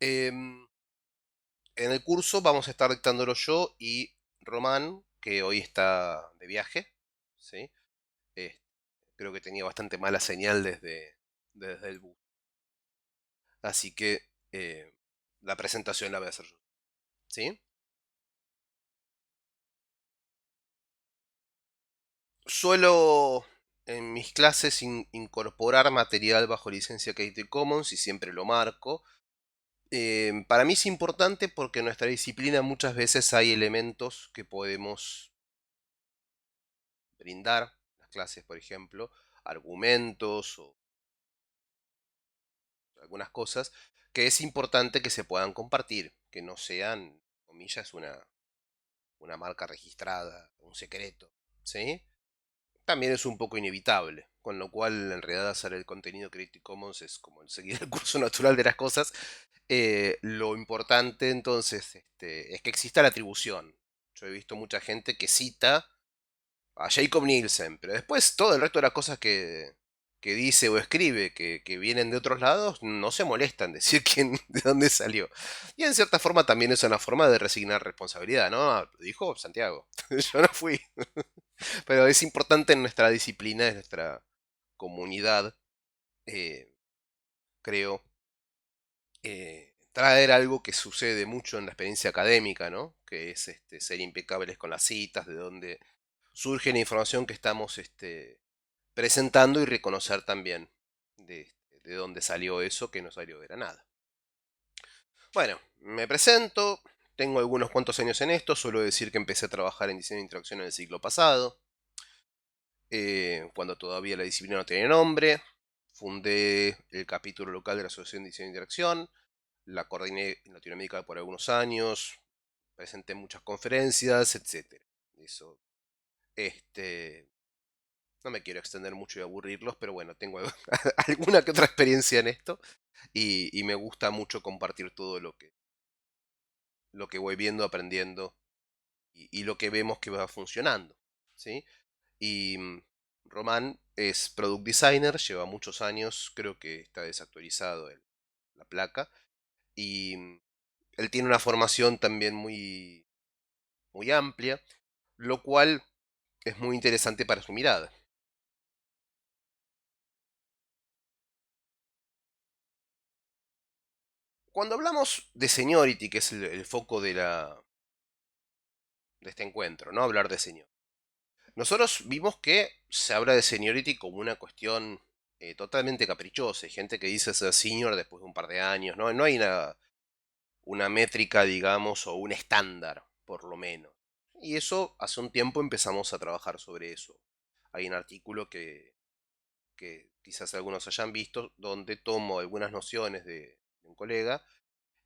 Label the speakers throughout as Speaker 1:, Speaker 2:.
Speaker 1: Em, en el curso vamos a estar dictándolo yo y Román, que hoy está de viaje, ¿sí? Eh, Creo que tenía bastante mala señal desde el bus. Así que la presentación la voy a hacer yo, ¿sí? Suelo en mis clases incorporar material bajo licencia Creative Commons y siempre lo marco. Para mí es importante porque en nuestra disciplina muchas veces hay elementos que podemos brindar, las clases por ejemplo, argumentos o algunas cosas, que es importante que se puedan compartir, que no sean, comillas, una marca registrada, un secreto, ¿sí? También es un poco inevitable, con lo cual en realidad hacer el contenido Creative Commons es como el seguir el curso natural de las cosas. Lo importante entonces es que exista la atribución. Yo he visto mucha gente que cita a Jacob Nielsen, pero después todo el resto de las cosas que dice o escribe que vienen de otros lados no se molestan en decir quién, de dónde salió. Y en cierta forma también es una forma de resignar responsabilidad, ¿no? Lo dijo Santiago, yo no fui. Pero es importante en nuestra disciplina, en nuestra comunidad, eh, creo, traer algo que sucede mucho en la experiencia académica, ¿no? Que es ser impecables con las citas, de dónde surge la información que estamos presentando y reconocer también de dónde salió eso que no salió de la nada. Bueno, me presento, tengo algunos cuantos años en esto, suelo decir que empecé a trabajar en diseño de interacción en el siglo pasado, cuando todavía la disciplina no tenía nombre. Fundé el capítulo local de la Asociación de Diseño de Interacción, la coordiné en Latinoamérica por algunos años, presenté muchas conferencias, etcétera. Eso, este, no me quiero extender mucho y aburrirlos, pero bueno, tengo alguna que otra experiencia en esto y me gusta mucho compartir todo lo que voy viendo, aprendiendo y lo que vemos que va funcionando, ¿sí? Y Román es product designer, lleva muchos años, creo que está desactualizado la placa. Y él tiene una formación también muy amplia, lo cual es muy interesante para su mirada. Cuando hablamos de seniority, que es el foco de este encuentro, ¿no? Hablar de senior. Nosotros vimos que se habla de seniority como una cuestión totalmente caprichosa. Hay gente que dice ser senior después de un par de años, ¿no? No hay una métrica, digamos, o un estándar, por lo menos. Y eso, hace un tiempo empezamos a trabajar sobre eso. Hay un artículo que quizás algunos hayan visto, donde tomo algunas nociones de un colega,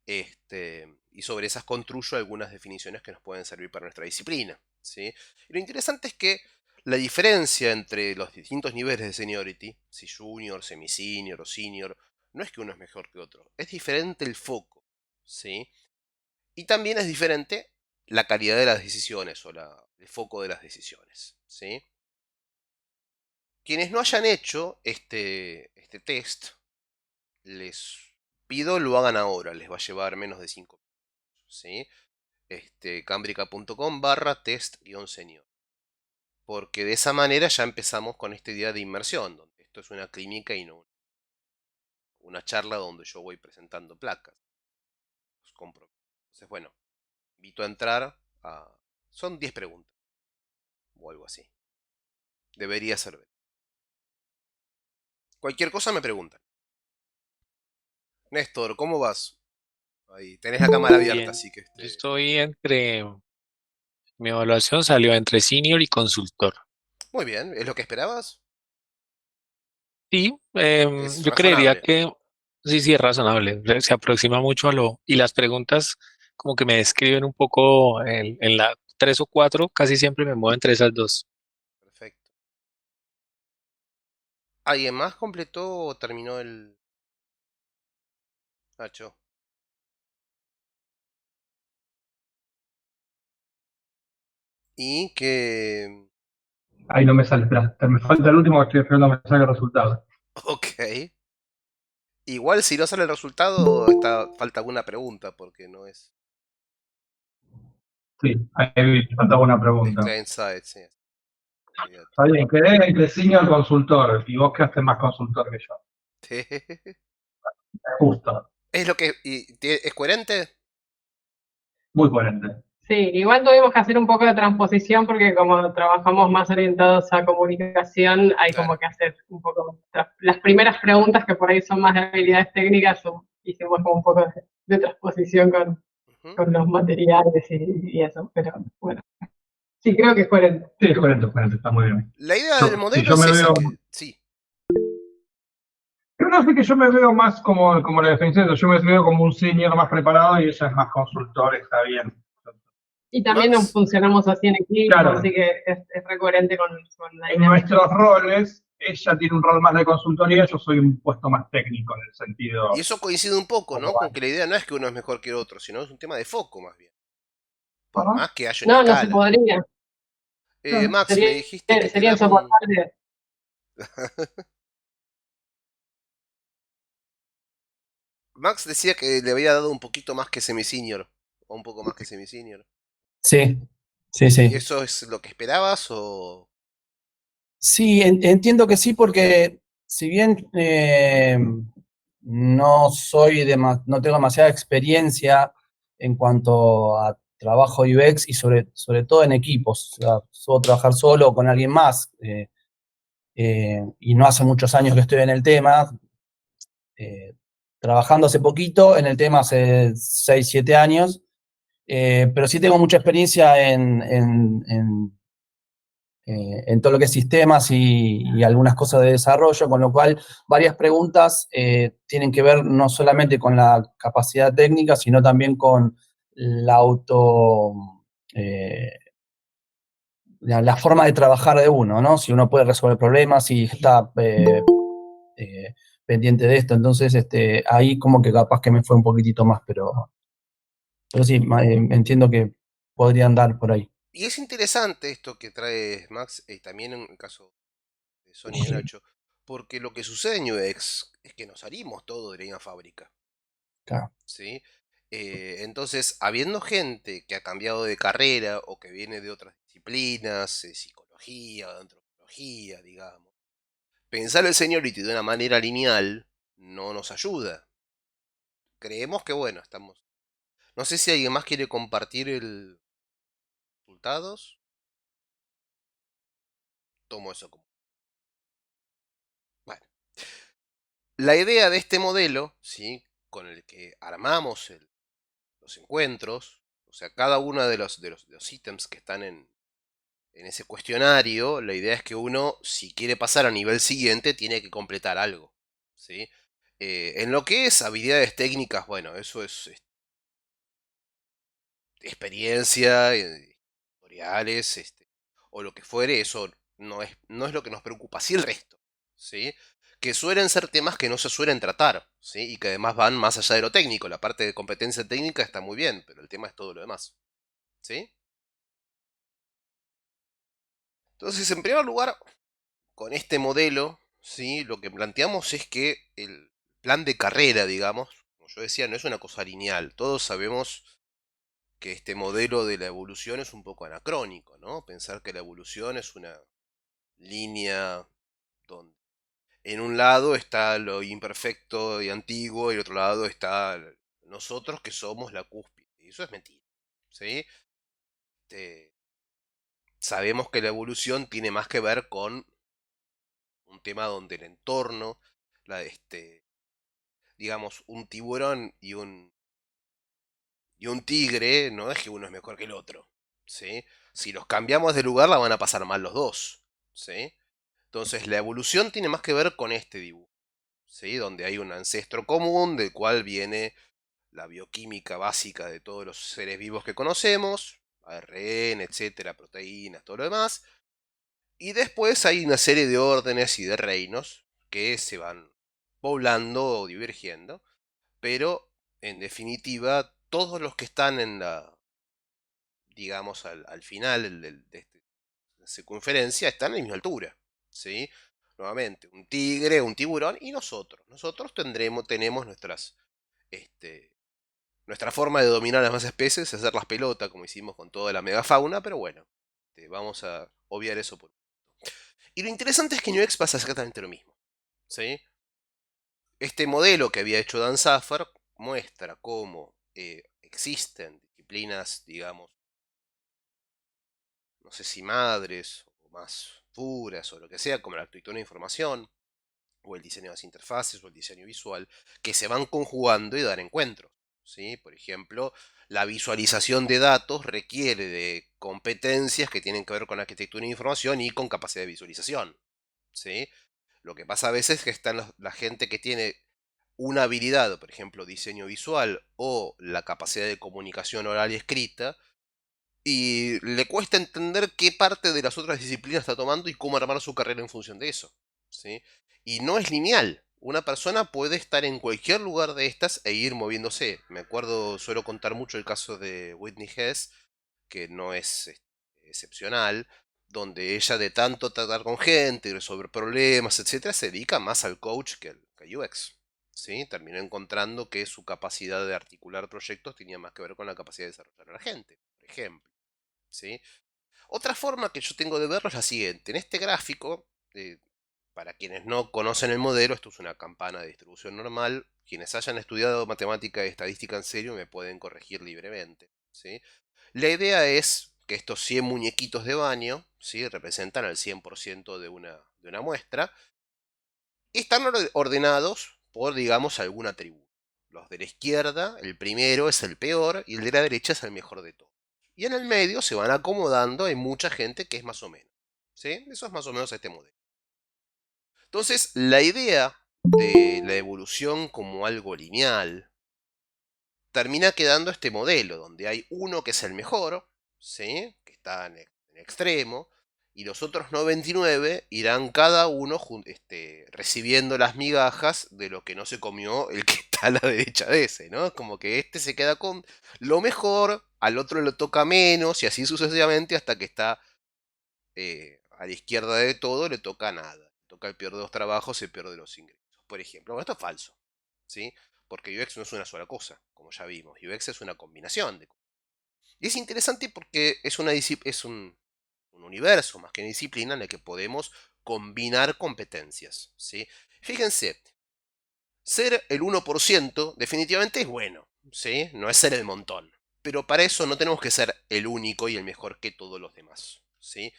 Speaker 1: y sobre esas construyo algunas definiciones que nos pueden servir para nuestra disciplina, ¿sí? Y lo interesante es que la diferencia entre los distintos niveles de seniority, si junior, semi-senior o senior, no es que uno es mejor que otro, es diferente el foco, ¿sí? Y también es diferente la calidad de las decisiones o el foco de las decisiones, ¿sí? Quienes no hayan hecho este test, les pido lo hagan ahora, les va a llevar menos de 5 minutos, ¿sí? Cambrica.com/test-senior. Porque de esa manera ya empezamos con este día de inmersión, donde esto es una clínica y no una charla donde yo voy presentando placas. Los compro. Entonces, bueno, invito a entrar a... Son 10 preguntas o algo así. Debería ser. Cualquier cosa me preguntan. Néstor, ¿cómo vas? Ahí, tenés la cámara abierta,
Speaker 2: Bien,
Speaker 1: así que
Speaker 2: yo estoy mi evaluación salió entre senior y consultor.
Speaker 1: Muy bien, ¿es lo que esperabas?
Speaker 2: Sí,
Speaker 1: Es
Speaker 2: yo creería
Speaker 1: razonable.
Speaker 2: que sí, sí es razonable, se aproxima mucho a y las preguntas como que me describen un poco en la tres o cuatro, casi siempre me muevo entre esas dos.
Speaker 1: Perfecto. ¿Alguien más completó o terminó el Nacho? Y que...
Speaker 3: Ahí no me sale, espera, me falta el último que estoy esperando que me salga el resultado.
Speaker 1: Ok. Igual si no sale el resultado, falta alguna pregunta, porque no es.
Speaker 3: Sí, ahí te faltaba una
Speaker 1: Es
Speaker 3: pregunta.
Speaker 1: client side, sí. Olvídate.
Speaker 3: Está bien, quedé entre senior consultor y vos quedaste más consultor que yo. Es justo,
Speaker 1: Es lo que. ¿Es coherente?
Speaker 3: muy coherente.
Speaker 4: Sí, igual tuvimos que hacer un poco de transposición porque como trabajamos más orientados a comunicación, hay como
Speaker 1: Claro.
Speaker 4: que hacer un poco las primeras preguntas que por ahí son más de habilidades técnicas, hicimos como un poco de transposición
Speaker 1: Ujú.
Speaker 4: con los materiales y eso, pero bueno, sí, creo que es coherente.
Speaker 3: Sí, es coherente, está muy bien.
Speaker 1: La idea del
Speaker 3: Si
Speaker 1: modelo
Speaker 3: yo
Speaker 1: es
Speaker 3: me
Speaker 1: esa,
Speaker 3: veo,
Speaker 1: que. Sí.
Speaker 3: yo no sé que yo me veo más como la definición, yo me veo como un senior más preparado y ella es más consultor, está bien.
Speaker 4: Y también nos
Speaker 1: Max.
Speaker 4: funcionamos así en equipo,
Speaker 3: Claro,
Speaker 4: así que es re coherente con la
Speaker 3: en
Speaker 4: dinámica.
Speaker 3: nuestros roles, ella tiene un rol más de consultoría, yo soy un puesto más técnico en el
Speaker 1: Y
Speaker 3: sentido
Speaker 1: eso coincide un poco,
Speaker 3: como
Speaker 1: ¿no? Con
Speaker 3: van.
Speaker 1: que la idea no es que uno es mejor que el otro, sino es un tema de foco más bien. Por
Speaker 3: Ajá,
Speaker 1: más que haya una
Speaker 4: No, no se
Speaker 1: escala.
Speaker 4: podría,
Speaker 3: claro.
Speaker 1: Max, me
Speaker 4: sería,
Speaker 1: dijiste que te
Speaker 4: sería
Speaker 1: daba un.
Speaker 4: insoportable.
Speaker 1: Max decía que le había dado un poquito más que semi-senior. O un poco más que semi-senior.
Speaker 5: Sí, sí,
Speaker 1: ¿Y
Speaker 5: sí.
Speaker 1: eso es lo que esperabas o...?
Speaker 5: Sí, entiendo que sí, porque si bien no no tengo demasiada experiencia en cuanto a trabajo UX y sobre todo en equipos, o sea, suelo trabajar solo o con alguien más, y no hace muchos años que estoy en el tema, eh, trabajando hace poquito, en el tema hace 6 7 años, pero sí tengo mucha experiencia en todo lo que es sistemas y algunas cosas de desarrollo, con lo cual varias preguntas tienen que ver no solamente con la capacidad técnica, sino también con la eh, la forma de trabajar de uno, ¿no? Si uno puede resolver problemas, si está eh, pendiente de esto. Entonces, ahí como que capaz que me fue un poquitito más, pero sí, entiendo que podría andar por ahí.
Speaker 1: Y es interesante esto que trae Max, también en el caso de Sony y Nacho, porque lo que sucede en UX es que nos salimos todo de la misma fábrica,
Speaker 5: Claro.
Speaker 1: ¿sí? Entonces, habiendo gente que ha cambiado de carrera o que viene de otras disciplinas, psicología, antropología, digamos, pensar el seniority de una manera lineal no nos ayuda. Creemos que, bueno, estamos... No sé si alguien más quiere compartir el resultados. Tomo eso como... Bueno, la idea de este modelo, ¿sí? Con el que armamos los encuentros, o sea, cada uno de los ítems que están en ese cuestionario, la idea es que uno, si quiere pasar a nivel siguiente, tiene que completar algo, ¿sí? En lo que es habilidades técnicas, bueno, eso es experiencia, tutoriales, o lo que fuere, eso no es lo que nos preocupa, sí el resto, ¿sí? Que suelen ser temas que no se suelen tratar, ¿sí? Y que además van más allá de lo técnico. La parte de competencia técnica está muy bien, pero el tema es todo lo demás, ¿sí? Entonces, en primer lugar, con este modelo, ¿sí? Lo que planteamos es que el plan de carrera, digamos, como yo decía, no es una cosa lineal. Todos sabemos que este modelo de la evolución es un poco anacrónico, ¿no? Pensar que la evolución es una línea donde en un lado está lo imperfecto y antiguo y en otro lado está nosotros que somos la cúspide. Y eso es mentira, ¿sí? Este, sabemos que la evolución tiene más que ver con un tema donde el entorno, digamos, un tiburón y un tigre, no es que uno es mejor que el otro, ¿sí? Si los cambiamos de lugar la van a pasar mal los dos, ¿sí? Entonces la evolución tiene más que ver con este dibujo, ¿sí? Donde hay un ancestro común del cual viene la bioquímica básica de todos los seres vivos que conocemos, ARN, etcétera, proteínas, todo lo demás. Y después hay una serie de órdenes y de reinos que se van poblando o divergiendo, pero en definitiva todos los que están en la, digamos, al final de esta circunferencia están a la misma altura, ¿sí? nuevamente, un tigre, un tiburón, y nosotros. Nosotros tenemos nuestra forma de dominar las demás especies, hacer las pelotas, como hicimos con toda la megafauna, pero bueno, vamos a obviar eso por un momento. Y lo interesante es que en UX pasa exactamente lo mismo. ¿Sí? Este modelo que había hecho Dan Safar muestra cómo existen disciplinas, digamos, no sé si madres o más puras o lo que sea, como la arquitectura de información, o el diseño de las interfaces, o el diseño visual, que se van conjugando y dan encuentros. ¿Sí? Por ejemplo, la visualización de datos requiere de competencias que tienen que ver con arquitectura de información y con capacidad de visualización. ¿Sí? Lo que pasa a veces es que está la gente que tiene una habilidad, por ejemplo, diseño visual o la capacidad de comunicación oral y escrita, y le cuesta entender qué parte de las otras disciplinas está tomando y cómo armar su carrera en función de eso. ¿Sí? Y no es lineal. Una persona puede estar en cualquier lugar de estas e ir moviéndose. Me acuerdo, suelo contar mucho el caso de Whitney Hess, que no es excepcional, donde ella de tanto tratar con gente y resolver problemas, etcétera, se dedica más al coach que al UX. ¿Sí? Terminó encontrando que su capacidad de articular proyectos tenía más que ver con la capacidad de desarrollar a la gente, por ejemplo. ¿Sí? Otra forma que yo tengo de verlo es la siguiente. En este gráfico, para quienes no conocen el modelo, esto es una campana de distribución normal. Quienes hayan estudiado matemática y estadística en serio me pueden corregir libremente. ¿Sí? La idea es que estos 100 muñequitos de baño, ¿sí?, representan al 100% de una muestra, y están ordenados por, digamos, algún atributo. Los de la izquierda, el primero es el peor y el de la derecha es el mejor de todos. Y en el medio se van acomodando, hay mucha gente que es más o menos. ¿Sí? Eso es más o menos este modelo. Entonces, la idea de la evolución como algo lineal termina quedando este modelo, donde hay uno que es el mejor, ¿sí?, que está en extremo, y los otros 99 irán cada uno recibiendo las migajas de lo que no se comió el que está a la derecha de ese, ¿no? Como que este se queda con lo mejor, al otro le toca menos, y así sucesivamente hasta que está a la izquierda de todo, le toca nada. Le toca el peor de los trabajos, el peor de los ingresos. Por ejemplo, bueno, esto es falso, ¿sí? Porque UX no es una sola cosa, como ya vimos. UX es una combinación de cosas. Y es interesante porque es un universo más que una disciplina en el que podemos combinar competencias, ¿sí? Fíjense, ser el 1% definitivamente es bueno, ¿sí? No es ser el montón. Pero para eso no tenemos que ser el único y el mejor que todos los demás, ¿sí?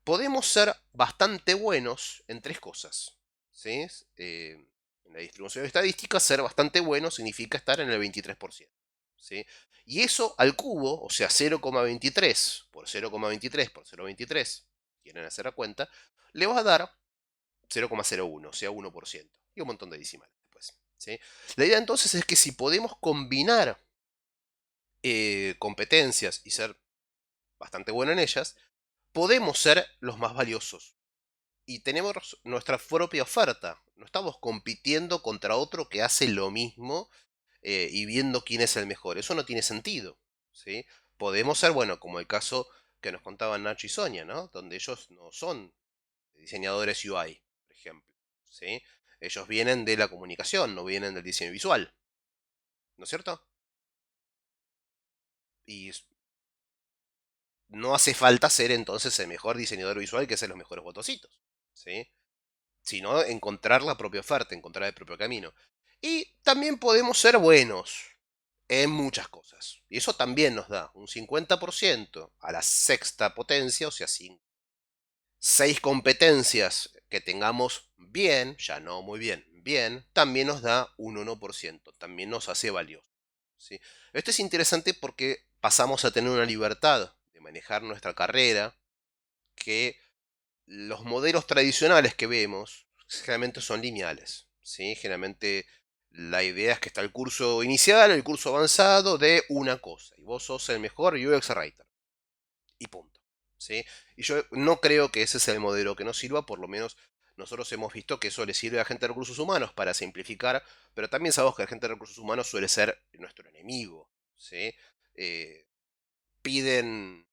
Speaker 1: Podemos ser bastante buenos en tres cosas, ¿sí? En la distribución estadística, ser bastante bueno significa estar en el 23%. ¿Sí? Y eso al cubo, o sea, 0,23 por 0,23 por 0,23, quieren hacer la cuenta, le va a dar 0,01, o sea, 1%. Y un montón de decimales después. ¿Sí? La idea entonces es que si podemos combinar competencias y ser bastante bueno en ellas, podemos ser los más valiosos. Y tenemos nuestra propia oferta. No estamos compitiendo contra otro que hace lo mismo y viendo quién es el mejor. Eso no tiene sentido. ¿Sí? Podemos ser, bueno, como el caso que nos contaban Nacho y Sonia, ¿no? Donde ellos no son diseñadores UI, por ejemplo. ¿Sí? Ellos vienen de la comunicación, no vienen del diseño visual. ¿No es cierto? Y no hace falta ser entonces el mejor diseñador visual que hace los mejores botoncitos. ¿Sí? Sino encontrar la propia oferta, encontrar el propio camino. Y también podemos ser buenos en muchas cosas. Y eso también nos da un 50% a la sexta potencia, o sea, 6 competencias que tengamos bien, ya no muy bien, bien, también nos da un 1%, también nos hace valioso. ¿Sí? Esto es interesante porque pasamos a tener una libertad de manejar nuestra carrera que los modelos tradicionales que vemos generalmente son lineales. ¿Sí? Generalmente la idea es que está el curso inicial, el curso avanzado de una cosa. Y vos sos el mejor UX Writer. Y punto. ¿Sí? Y yo no creo que ese sea el modelo que nos sirva, por lo menos nosotros hemos visto que eso le sirve a gente de recursos humanos para simplificar, pero también sabemos que la gente de recursos humanos suele ser nuestro enemigo. ¿Sí? Piden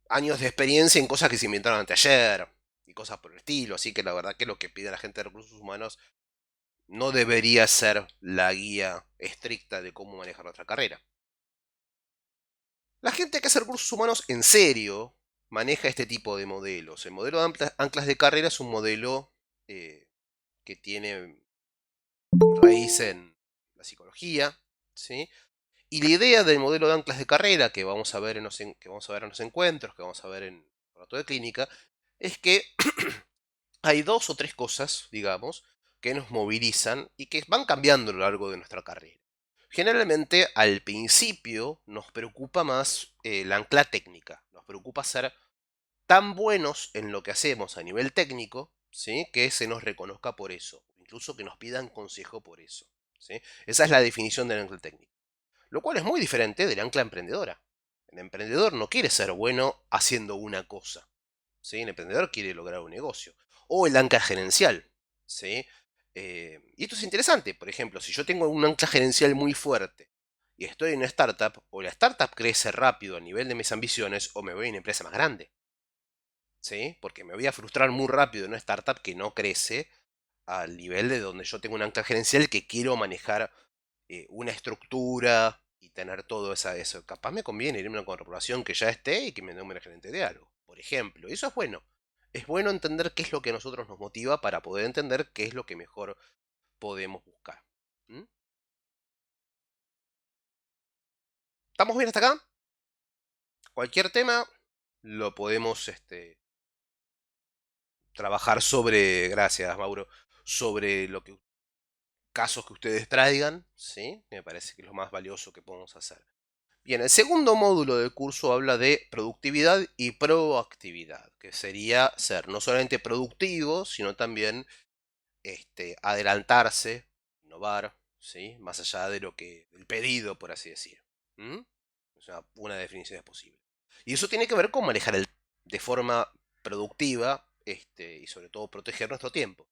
Speaker 1: años de experiencia en cosas que se inventaron anteayer. y cosas por el estilo. Así que la verdad que lo que pide la gente de recursos humanos no debería ser la guía estricta de cómo manejar nuestra carrera. La gente que hace recursos humanos en serio maneja este tipo de modelos. El modelo de anclas de carrera es un modelo que tiene raíz en la psicología, ¿sí? Y la idea del modelo de anclas de carrera que vamos a ver en los encuentros, que vamos a ver en el rato de clínica, es que hay dos o tres cosas, digamos, que nos movilizan y que van cambiando a lo largo de nuestra carrera. Generalmente al principio nos preocupa más la ancla técnica, nos preocupa ser tan buenos en lo que hacemos a nivel técnico, ¿sí? Que se nos reconozca por eso, incluso que nos pidan consejo por eso, ¿sí? Esa es la definición del ancla técnico. Lo cual es muy diferente del ancla emprendedora. El emprendedor no quiere ser bueno haciendo una cosa, ¿sí? El emprendedor quiere lograr un negocio. O el ancla gerencial, ¿sí? Y esto es interesante. Por ejemplo, si yo tengo un ancla gerencial muy fuerte y estoy en una startup, o la startup crece rápido a nivel de mis ambiciones, o me voy a una empresa más grande, ¿sí? Porque me voy a frustrar muy rápido en una startup que no crece al nivel de donde yo tengo un ancla gerencial que quiero manejar una estructura y tener todo eso. Capaz me conviene irme a una corporación que ya esté y que me nombre gerente de algo, por ejemplo. Y eso es bueno. Es bueno entender qué es lo que a nosotros nos motiva para poder entender qué es lo que mejor podemos buscar. ¿Mm? ¿Estamos bien hasta acá? Cualquier tema lo podemos trabajar sobre, gracias Mauro, sobre lo que casos que ustedes traigan, ¿sí? Me parece que es lo más valioso que podemos hacer. Bien, el segundo módulo del curso habla de productividad y proactividad, que sería ser no solamente productivo, sino también adelantarse, innovar, ¿sí? Más allá de lo que el pedido, por así decir. ¿Mm? O sea, una definición es posible. Y eso tiene que ver con manejar de forma productiva y sobre todo proteger nuestro tiempo.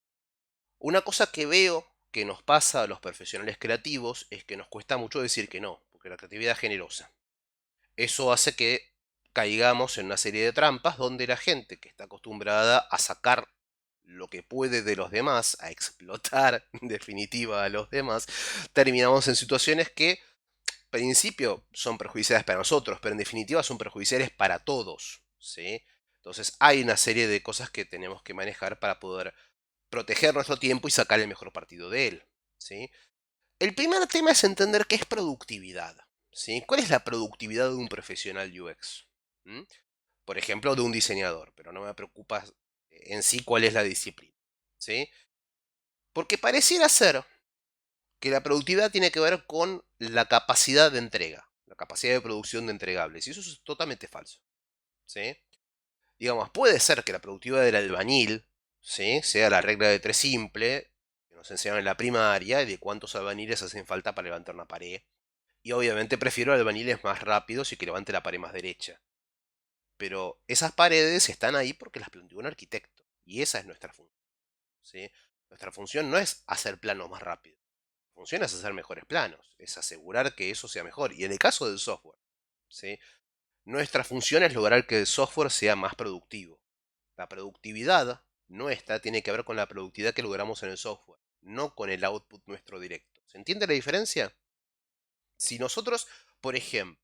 Speaker 1: Una cosa que veo que nos pasa a los profesionales creativos es que nos cuesta mucho decir que no, porque la creatividad es generosa. Eso hace que caigamos en una serie de trampas donde la gente que está acostumbrada a sacar lo que puede de los demás, a explotar en definitiva a los demás, terminamos en situaciones que en principio son perjudiciales para nosotros, pero en definitiva son perjudiciales para todos, ¿sí? Entonces hay una serie de cosas que tenemos que manejar para poder proteger nuestro tiempo y sacar el mejor partido de él, ¿sí? El primer tema es entender qué es productividad, ¿sí? ¿Cuál es la productividad de un profesional UX? ¿Mm? Por ejemplo, de un diseñador, pero no me preocupa en sí cuál es la disciplina, ¿sí? Porque pareciera ser que la productividad tiene que ver con la capacidad de entrega, la capacidad de producción de entregables, y eso es totalmente falso, ¿sí? Digamos, puede ser que la productividad del albañil, ¿sí? Sea la regla de tres simple, que nos enseñaron en la primaria, y de cuántos albañiles hacen falta para levantar una pared. Y obviamente prefiero albañiles más rápidos y que levante la pared más derecha. Pero esas paredes están ahí porque las planteó un arquitecto. Y esa es nuestra función, ¿sí? Nuestra función no es hacer planos más rápidos. La función es hacer mejores planos. Es asegurar que eso sea mejor. Y en el caso del software, ¿sí? Nuestra función es lograr que el software sea más productivo. La productividad nuestra tiene que ver con la productividad que logramos en el software, no con el output nuestro directo. ¿Se entiende la diferencia? Si nosotros, por ejemplo,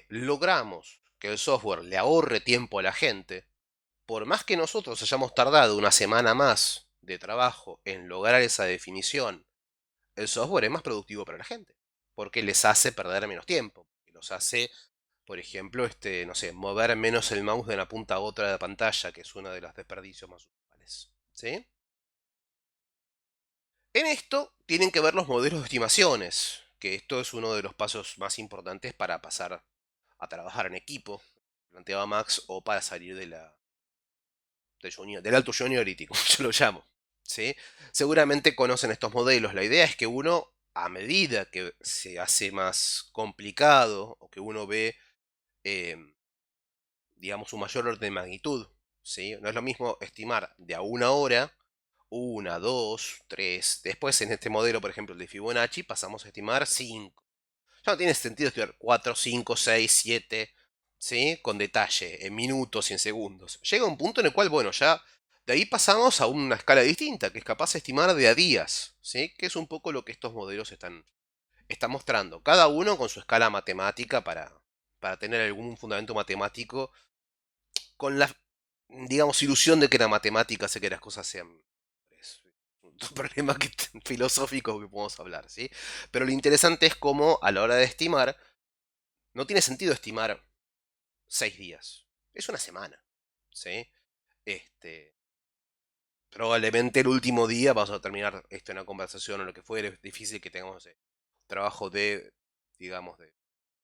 Speaker 1: logramos que el software le ahorre tiempo a la gente, por más que nosotros hayamos tardado una semana más de trabajo en lograr esa definición, el software es más productivo para la gente, porque les hace perder menos tiempo, los hace, por ejemplo, no sé, mover menos el mouse de una punta a otra de la pantalla, que es uno de los desperdicios más usuales, ¿sí? En esto tienen que ver los modelos de estimaciones, que esto es uno de los pasos más importantes para pasar a trabajar en equipo, planteaba Max, o para salir del alto juniority, como yo lo llamo, ¿sí? Seguramente conocen estos modelos. La idea es que uno, a medida que se hace más complicado, o que uno ve, eh, digamos, un mayor orden de magnitud, ¿sí? No es lo mismo estimar de a una hora, una, dos, tres. Después en este modelo, por ejemplo, el de Fibonacci, pasamos a estimar 5. Ya no tiene sentido estudiar 4, 5, 6, 7. ¿sí? Con detalle, en minutos y en segundos. Llega un punto en el cual, bueno, ya de ahí pasamos a una escala distinta, que es capaz de estimar de a días, ¿sí? Que es un poco lo que estos modelos están mostrando. Cada uno con su escala matemática para tener algún fundamento matemático, con la, digamos, ilusión de que la matemática hace que las cosas sean... Es un problema filosófico que podemos hablar, ¿sí? Pero lo interesante es cómo a la hora de estimar, no tiene sentido estimar 6 días. Es una semana, ¿sí? Este, probablemente el último día vamos a terminar esto en una conversación o lo que fuere. Es difícil que tengamos trabajo de, digamos, de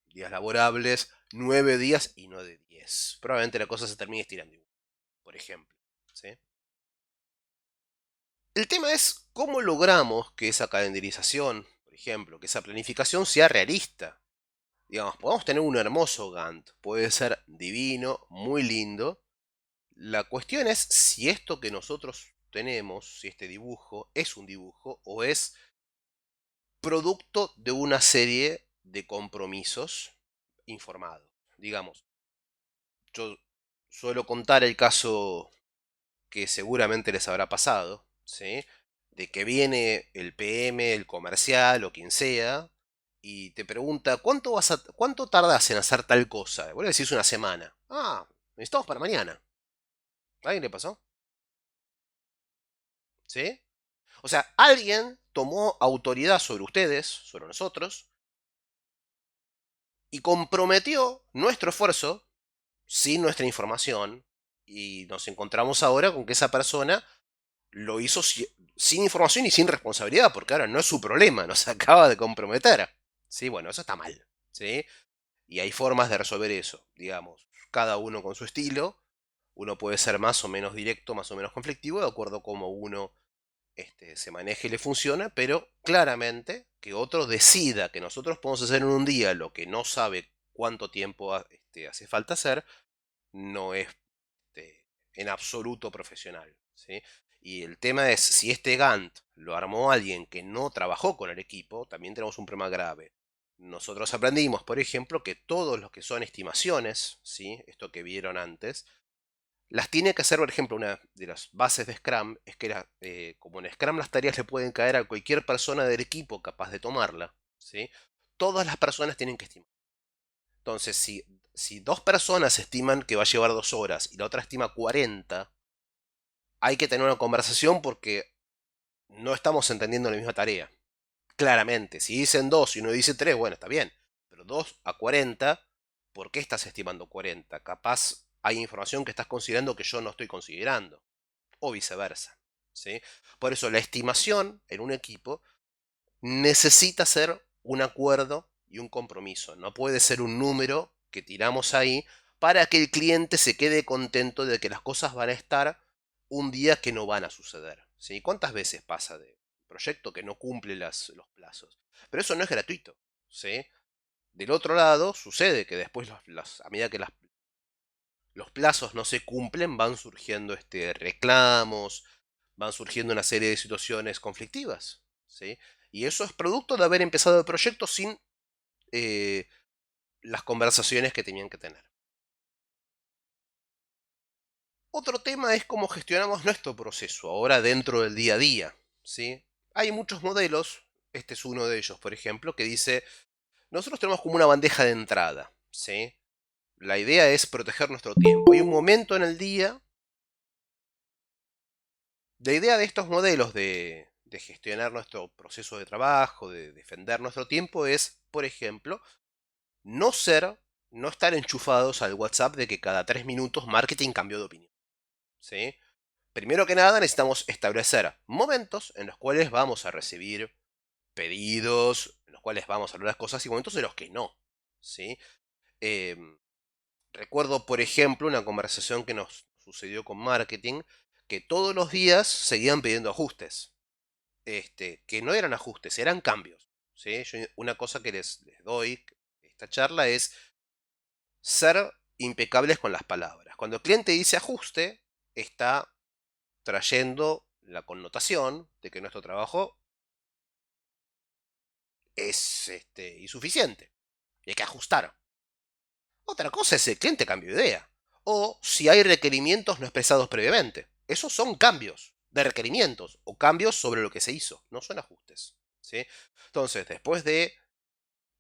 Speaker 1: días laborables, 9 días y no de 10. Probablemente la cosa se termine estirando igual, por ejemplo, ¿sí? El tema es cómo logramos que esa calendarización, por ejemplo, que esa planificación sea realista. Digamos, podemos tener un hermoso Gantt, puede ser divino, muy lindo. La cuestión es si esto que nosotros tenemos, si este dibujo es un dibujo o es producto de una serie de compromisos informados. Digamos, yo suelo contar el caso que seguramente les habrá pasado, ¿sí? De que viene el PM, el comercial o quien sea, y te pregunta, ¿cuánto tardas en hacer tal cosa? Vos le decís una semana. Ah, necesitamos para mañana. ¿A alguien le pasó? ¿Sí? O sea, alguien tomó autoridad sobre ustedes, sobre nosotros, y comprometió nuestro esfuerzo sin nuestra información, y nos encontramos ahora con que esa persona lo hizo sin información y sin responsabilidad, porque ahora no es su problema, nos acaba de comprometer. Sí, bueno, eso está mal. ¿Sí? Y hay formas de resolver eso, digamos, cada uno con su estilo. Uno puede ser más o menos directo, más o menos conflictivo, de acuerdo a cómo uno se maneje y le funciona, pero claramente que otro decida que nosotros podemos hacer en un día lo que no sabe cuánto tiempo hace falta hacer, no es en absoluto profesional, ¿sí? Y el tema es, si este Gantt lo armó alguien que no trabajó con el equipo, también tenemos un problema grave. Nosotros aprendimos, por ejemplo, que todos los que son estimaciones, ¿sí? Esto que vieron antes, las tiene que hacer, por ejemplo, una de las bases de Scrum, es que como en Scrum las tareas le pueden caer a cualquier persona del equipo capaz de tomarla, ¿sí? Todas las personas tienen que estimar. Entonces, si dos personas estiman que va a llevar 2 horas y la otra estima 40, hay que tener una conversación porque no estamos entendiendo la misma tarea. Claramente, si dicen 2 y uno dice 3, bueno, está bien. Pero 2 a 40, ¿por qué estás estimando 40? Capaz hay información que estás considerando que yo no estoy considerando. O viceversa, ¿sí? Por eso la estimación en un equipo necesita ser un acuerdo y un compromiso. No puede ser un número que tiramos ahí para que el cliente se quede contento de que las cosas van a estar un día que no van a suceder. ¿Sí? ¿Cuántas veces pasa de proyecto que no cumple los plazos? Pero eso no es gratuito. ¿Sí? Del otro lado, sucede que después, a medida que los plazos no se cumplen, van surgiendo reclamos, van surgiendo una serie de situaciones conflictivas. ¿Sí? Y eso es producto de haber empezado el proyecto sin eh, las conversaciones que tenían que tener. Otro tema es cómo gestionamos nuestro proceso ahora dentro del día a día. ¿Sí? Hay muchos modelos, este es uno de ellos, por ejemplo, que dice, nosotros tenemos como una bandeja de entrada. ¿Sí? La idea es proteger nuestro tiempo. Hay un momento en el día. La idea de estos modelos de gestionar nuestro proceso de trabajo, de defender nuestro tiempo, es, por ejemplo, no no estar enchufados al WhatsApp de que cada 3 minutos marketing cambió de opinión. ¿Sí? Primero que nada necesitamos establecer momentos en los cuales vamos a recibir pedidos, en los cuales vamos a hablar las cosas y momentos en los que no. ¿Sí? Recuerdo, por ejemplo, una conversación que nos sucedió con marketing, que todos los días seguían pidiendo ajustes. Que no eran ajustes, eran cambios. ¿Sí? Una cosa que les doy esta charla es ser impecables con las palabras. Cuando el cliente dice ajuste, está trayendo la connotación de que nuestro trabajo es insuficiente y hay que ajustar. Otra cosa es el cliente cambió de idea. O si hay requerimientos no expresados previamente. Esos son cambios de requerimientos o cambios sobre lo que se hizo, no son ajustes. ¿Sí? Entonces, después de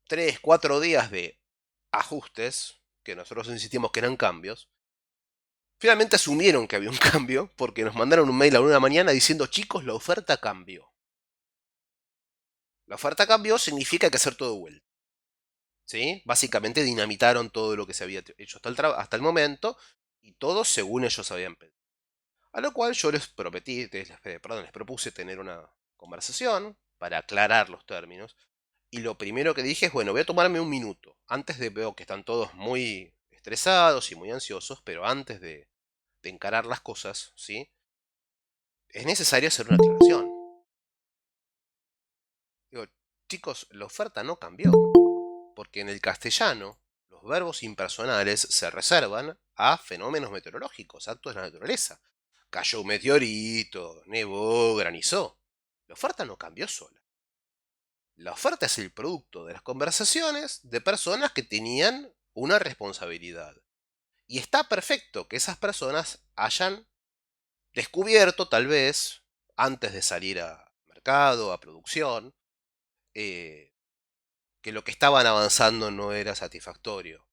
Speaker 1: 3, 4 días de ajustes, que nosotros insistimos que eran cambios, finalmente asumieron que había un cambio porque nos mandaron un mail a una mañana diciendo, chicos, la oferta cambió. La oferta cambió significa que hay que hacer todo de vuelta. ¿Sí? Básicamente dinamitaron todo lo que se había hecho hasta el momento y todo según ellos habían pedido. A lo cual yo les propuse tener una conversación para aclarar los términos. Y lo primero que dije es, bueno, voy a tomarme un minuto. Antes de veo que están todos muy estresados y muy ansiosos, pero antes de encarar las cosas, ¿sí? Es necesario hacer una aclaración. Digo, chicos, la oferta no cambió. Porque en el castellano, los verbos impersonales se reservan a fenómenos meteorológicos, actos de la naturaleza. Cayó un meteorito, nevó, granizó. La oferta no cambió sola. La oferta es el producto de las conversaciones de personas que tenían una responsabilidad. Y está perfecto que esas personas hayan descubierto, tal vez, antes de salir a mercado, a producción, que lo que estaban avanzando no era satisfactorio.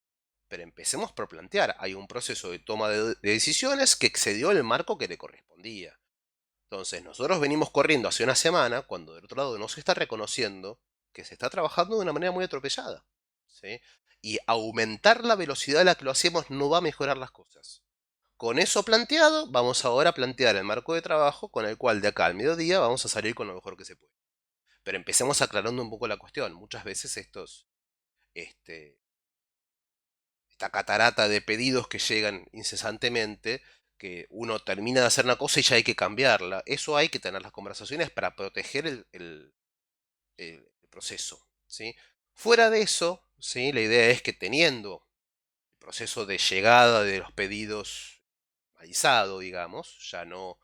Speaker 1: Pero empecemos por plantear, hay un proceso de toma de decisiones que excedió el marco que le correspondía. Entonces, nosotros venimos corriendo hace una semana, cuando del otro lado no se está reconociendo que se está trabajando de una manera muy atropellada. ¿Sí? Y aumentar la velocidad a la que lo hacemos no va a mejorar las cosas. Con eso planteado, vamos ahora a plantear el marco de trabajo con el cual de acá al mediodía vamos a salir con lo mejor que se puede. Pero empecemos aclarando un poco la cuestión. Muchas veces este, esta catarata de pedidos que llegan incesantemente, que uno termina de hacer una cosa y ya hay que cambiarla. Eso hay que tener las conversaciones para proteger el proceso. ¿Sí? Fuera de eso, ¿sí? La idea es que teniendo el proceso de llegada de los pedidos avisado, digamos, ya no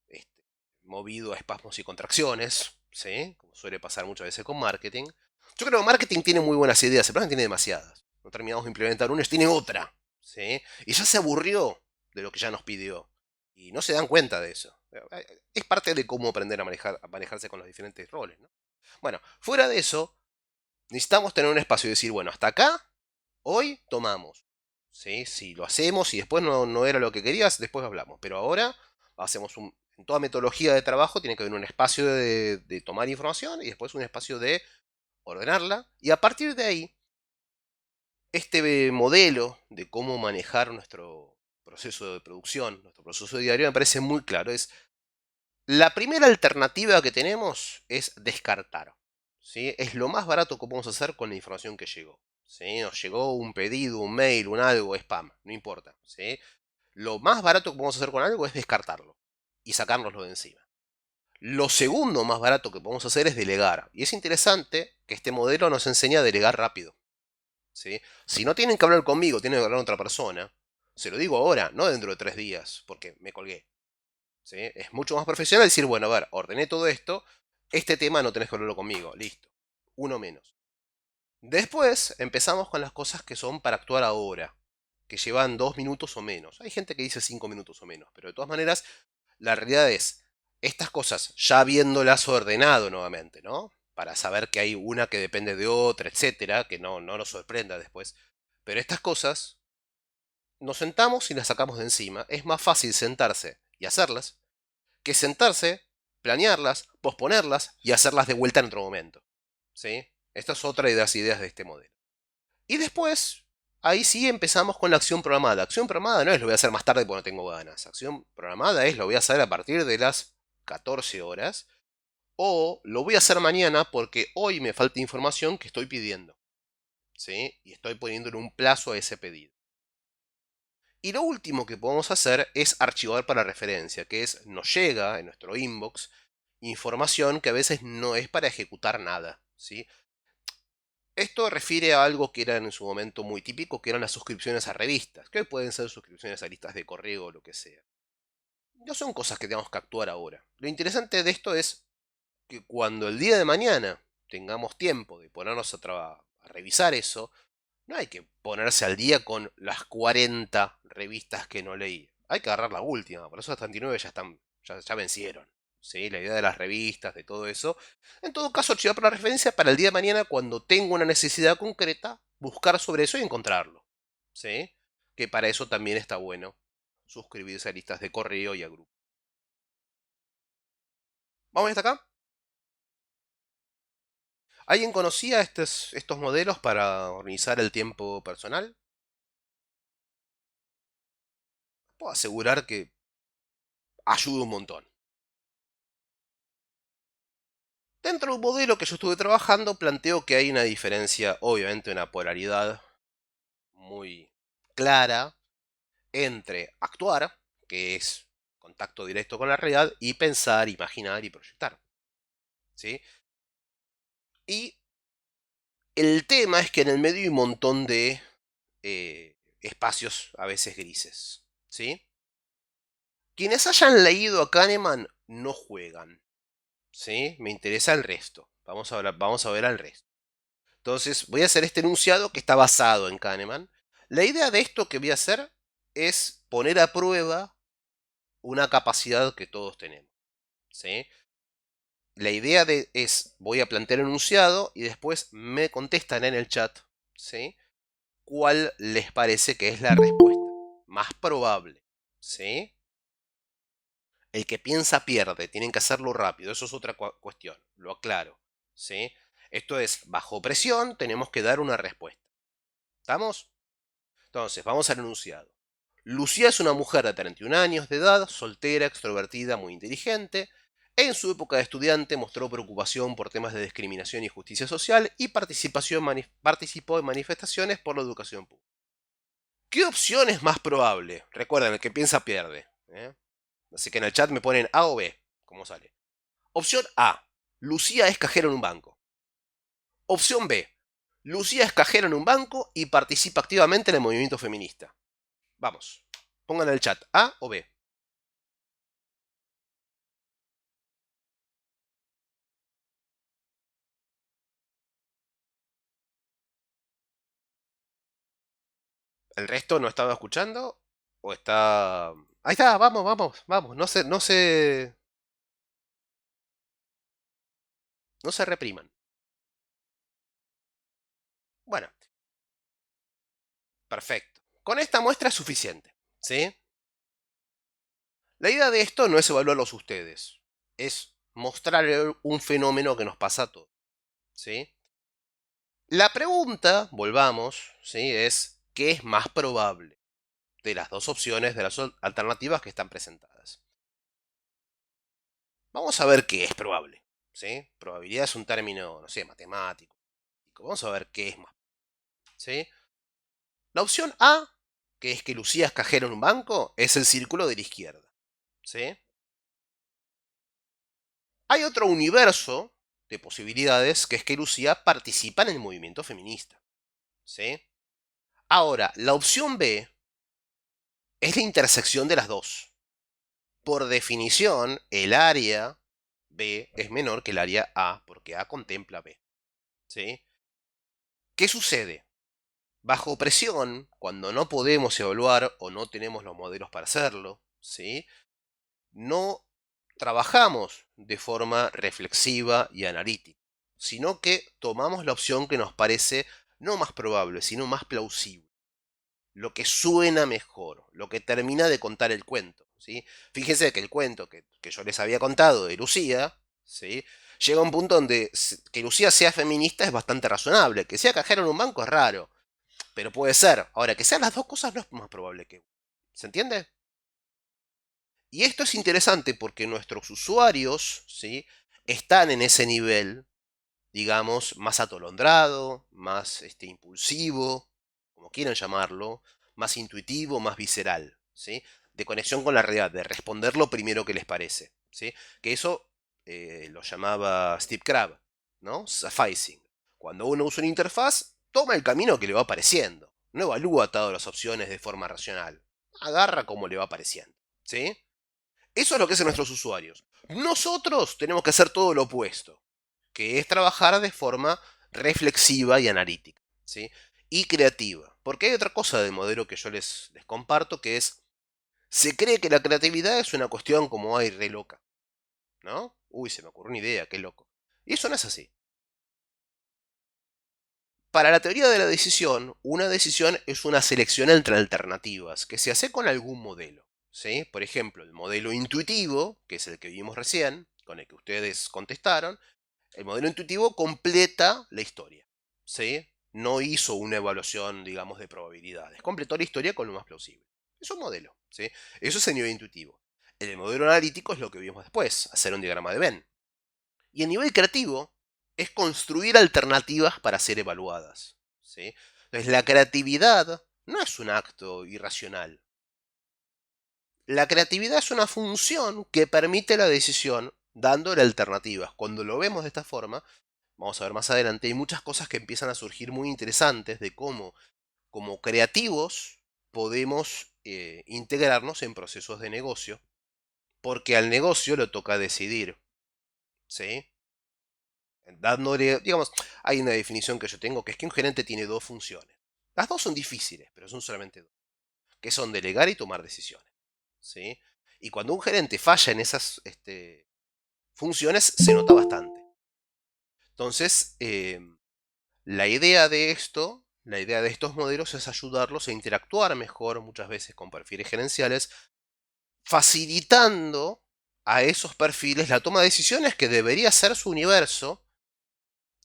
Speaker 1: este, movido a espasmos y contracciones, ¿sí? Como suele pasar muchas veces con marketing. Yo creo que marketing tiene muy buenas ideas, el problema tiene demasiadas. No terminamos de implementar una, tiene otra, ¿sí? Y ya se aburrió de lo que ya nos pidió. Y no se dan cuenta de eso. Es parte de cómo aprender a manejarse con los diferentes roles, ¿no? Bueno, fuera de eso, necesitamos tener un espacio y decir, bueno, hasta acá, hoy tomamos. ¿Sí? Si lo hacemos y después no era lo que querías, después hablamos. Pero ahora hacemos en toda metodología de trabajo tiene que haber un espacio de tomar información y después un espacio de ordenarla. Y a partir de ahí, este modelo de cómo manejar nuestro proceso de producción, nuestro proceso diario, me parece muy claro. La primera alternativa que tenemos es descartar. ¿Sí? Es lo más barato que podemos hacer con la información que llegó. ¿Sí? Nos llegó un pedido, un mail, un algo, spam, no importa. ¿Sí? Lo más barato que podemos hacer con algo es descartarlo y sacárnoslo de encima. Lo segundo más barato que podemos hacer es delegar. Y es interesante que este modelo nos enseña a delegar rápido. ¿Sí? Si no tienen que hablar conmigo, tienen que hablar con otra persona, se lo digo ahora, no dentro de 3 días, porque me colgué. ¿Sí? Es mucho más profesional decir, bueno, a ver, ordené todo esto, este tema no tenés que hablarlo conmigo, listo. Uno menos. Después empezamos con las cosas que son para actuar ahora, que llevan 2 minutos o menos. Hay gente que dice 5 minutos o menos, pero de todas maneras, la realidad es, estas cosas, ya habiéndolas ordenado nuevamente, ¿no? Para saber que hay una que depende de otra, etcétera, que no nos sorprenda después. Pero estas cosas, nos sentamos y las sacamos de encima. Es más fácil sentarse y hacerlas que sentarse, planearlas, posponerlas y hacerlas de vuelta en otro momento. ¿Sí? Esta es otra de las ideas de este modelo. Y después, ahí sí empezamos con la acción programada. Acción programada no es lo voy a hacer más tarde porque no tengo ganas. Acción programada es lo voy a hacer a partir de las 14 horas. O lo voy a hacer mañana porque hoy me falta información que estoy pidiendo. ¿Sí? Y estoy poniéndole un plazo a ese pedido. Y lo último que podemos hacer es archivar para referencia, que es nos llega en nuestro inbox información que a veces no es para ejecutar nada. ¿Sí? Esto refiere a algo que era en su momento muy típico, que eran las suscripciones a revistas, que hoy pueden ser suscripciones a listas de correo o lo que sea. No son cosas que tenemos que actuar ahora. Lo interesante de esto es que cuando el día de mañana tengamos tiempo de ponernos a revisar eso, No hay que ponerse al día con las 40 revistas que no leí. Hay que agarrar la última. Por eso las 39 ya están, ya vencieron. ¿Sí? La idea de las revistas, de todo eso. En todo caso, archivar para referencia para el día de mañana, cuando tengo una necesidad concreta, buscar sobre eso y encontrarlo. ¿Sí? Que para eso también está bueno suscribirse a listas de correo y a grupos. ¿Vamos hasta acá? ¿Alguien conocía estos modelos para organizar el tiempo personal? Puedo asegurar que ayuda un montón. Dentro del modelo que yo estuve trabajando, planteo que hay una diferencia, obviamente una polaridad muy clara entre actuar, que es contacto directo con la realidad, y pensar, imaginar y proyectar. ¿Sí? Y el tema es que en el medio hay un montón de espacios a veces grises. ¿Sí? Quienes hayan leído a Kahneman no juegan. ¿Sí? Me interesa el resto. Vamos a ver al resto. Entonces voy a hacer este enunciado que está basado en Kahneman. La idea de esto que voy a hacer es poner a prueba una capacidad que todos tenemos. ¿Sí? La idea es, voy a plantear el enunciado y después me contestan en el chat, ¿sí? ¿Cuál les parece que es la respuesta más probable? ¿Sí? El que piensa pierde, tienen que hacerlo rápido, eso es otra cuestión, lo aclaro. ¿Sí? Esto es, bajo presión tenemos que dar una respuesta. ¿Estamos? Entonces, vamos al enunciado. Lucía es una mujer de 31 años de edad, soltera, extrovertida, muy inteligente. En su época de estudiante mostró preocupación por temas de discriminación y justicia social y participó en manifestaciones por la educación pública. ¿Qué opción es más probable? Recuerden, el que piensa pierde. Así que en el chat me ponen A o B, como sale. Opción A. Lucía es cajera en un banco. Opción B. Lucía es cajera en un banco y participa activamente en el movimiento feminista. Vamos, pongan en el chat A o B. ¿El resto no estaba escuchando? ¿O está...? Ahí está, vamos, vamos, vamos. No se repriman. Bueno, perfecto. Con esta muestra es suficiente, ¿sí? La idea de esto no es evaluarlos ustedes. Es mostrar un fenómeno que nos pasa a todos, ¿sí? La pregunta, volvamos, ¿sí? Es, ¿qué es más probable de las dos opciones, de las alternativas que están presentadas? Vamos a ver qué es probable, ¿sí? Probabilidad es un término, no sé, matemático. Vamos a ver qué es más, ¿sí? La opción A, que es que Lucía es cajera en un banco, es el círculo de la izquierda, ¿sí? Hay otro universo de posibilidades, que es que Lucía participa en el movimiento feminista, ¿sí? Ahora, la opción B es la intersección de las dos. Por definición, el área B es menor que el área A, porque A contempla B, ¿sí? ¿Qué sucede? Bajo presión, cuando no podemos evaluar o no tenemos los modelos para hacerlo, ¿sí? No trabajamos de forma reflexiva y analítica, sino que tomamos la opción que nos parece no más probable, sino más plausible. Lo que suena mejor, lo que termina de contar el cuento, ¿sí? Fíjense que el cuento que yo les había contado de Lucía, ¿sí? Llega a un punto donde que Lucía sea feminista es bastante razonable, que sea cajera en un banco es raro, pero puede ser. Ahora, que sean las dos cosas no es más probable que uno. ¿Se entiende? Y esto es interesante porque nuestros usuarios, ¿sí? Están en ese nivel, digamos, más atolondrado, más impulsivo, como quieran llamarlo, más intuitivo, más visceral, ¿sí? De conexión con la realidad, de responder lo primero que les parece, ¿sí? Que eso lo llamaba Steve Krabbe, ¿no? Sufficing. Cuando uno usa una interfaz, toma el camino que le va apareciendo. No evalúa todas las opciones de forma racional. Agarra como le va apareciendo, ¿sí? Eso es lo que hacen nuestros usuarios. Nosotros tenemos que hacer todo lo opuesto, que es trabajar de forma reflexiva y analítica, ¿sí? y creativa. Porque hay otra cosa del modelo que yo les comparto, que es, se cree que la creatividad es una cuestión como, ay, re loca, ¿no? Uy, se me ocurrió una idea, qué loco. Y eso no es así. Para la teoría de la decisión, una decisión es una selección entre alternativas que se hace con algún modelo, ¿sí? Por ejemplo, el modelo intuitivo, que es el que vimos recién, con el que ustedes contestaron, el modelo intuitivo completa la historia, ¿sí? No hizo una evaluación, digamos, de probabilidades. Completó la historia con lo más plausible. Es un modelo, ¿sí? Eso es el nivel intuitivo. El modelo analítico es lo que vimos después, hacer un diagrama de Venn. Y el nivel creativo es construir alternativas para ser evaluadas, ¿sí? Entonces, la creatividad no es un acto irracional. La creatividad es una función que permite la decisión dándole alternativas. Cuando lo vemos de esta forma, vamos a ver más adelante, hay muchas cosas que empiezan a surgir muy interesantes de cómo, como creativos, podemos integrarnos en procesos de negocio, porque al negocio le toca decidir, ¿sí? Dándole, digamos, hay una definición que yo tengo que es que un gerente tiene dos funciones. Las dos son difíciles, pero son solamente dos, que son delegar y tomar decisiones, ¿sí? Y cuando un gerente falla en esas funciones, se nota bastante. Entonces, la idea de esto, la idea de estos modelos es ayudarlos a interactuar mejor muchas veces con perfiles gerenciales, facilitando a esos perfiles la toma de decisiones que debería ser su universo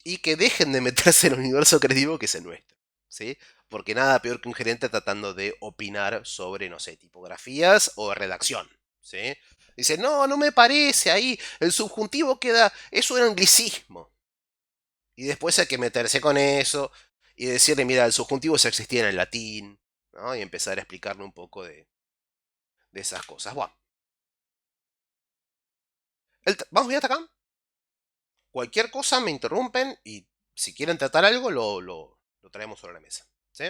Speaker 1: y que dejen de meterse en el universo creativo que es el nuestro, ¿sí? Porque nada peor que un gerente tratando de opinar sobre, no sé, tipografías o redacción, ¿sí? Dice, no, no me parece ahí, el subjuntivo queda, es un anglicismo. Y después hay que meterse con eso y decirle, mira, el subjuntivo ya existía en el latín, ¿no? Y empezar a explicarle un poco de esas cosas. Bueno, vamos bien hasta acá. Cualquier cosa me interrumpen y si quieren tratar algo lo traemos sobre la mesa, ¿sí?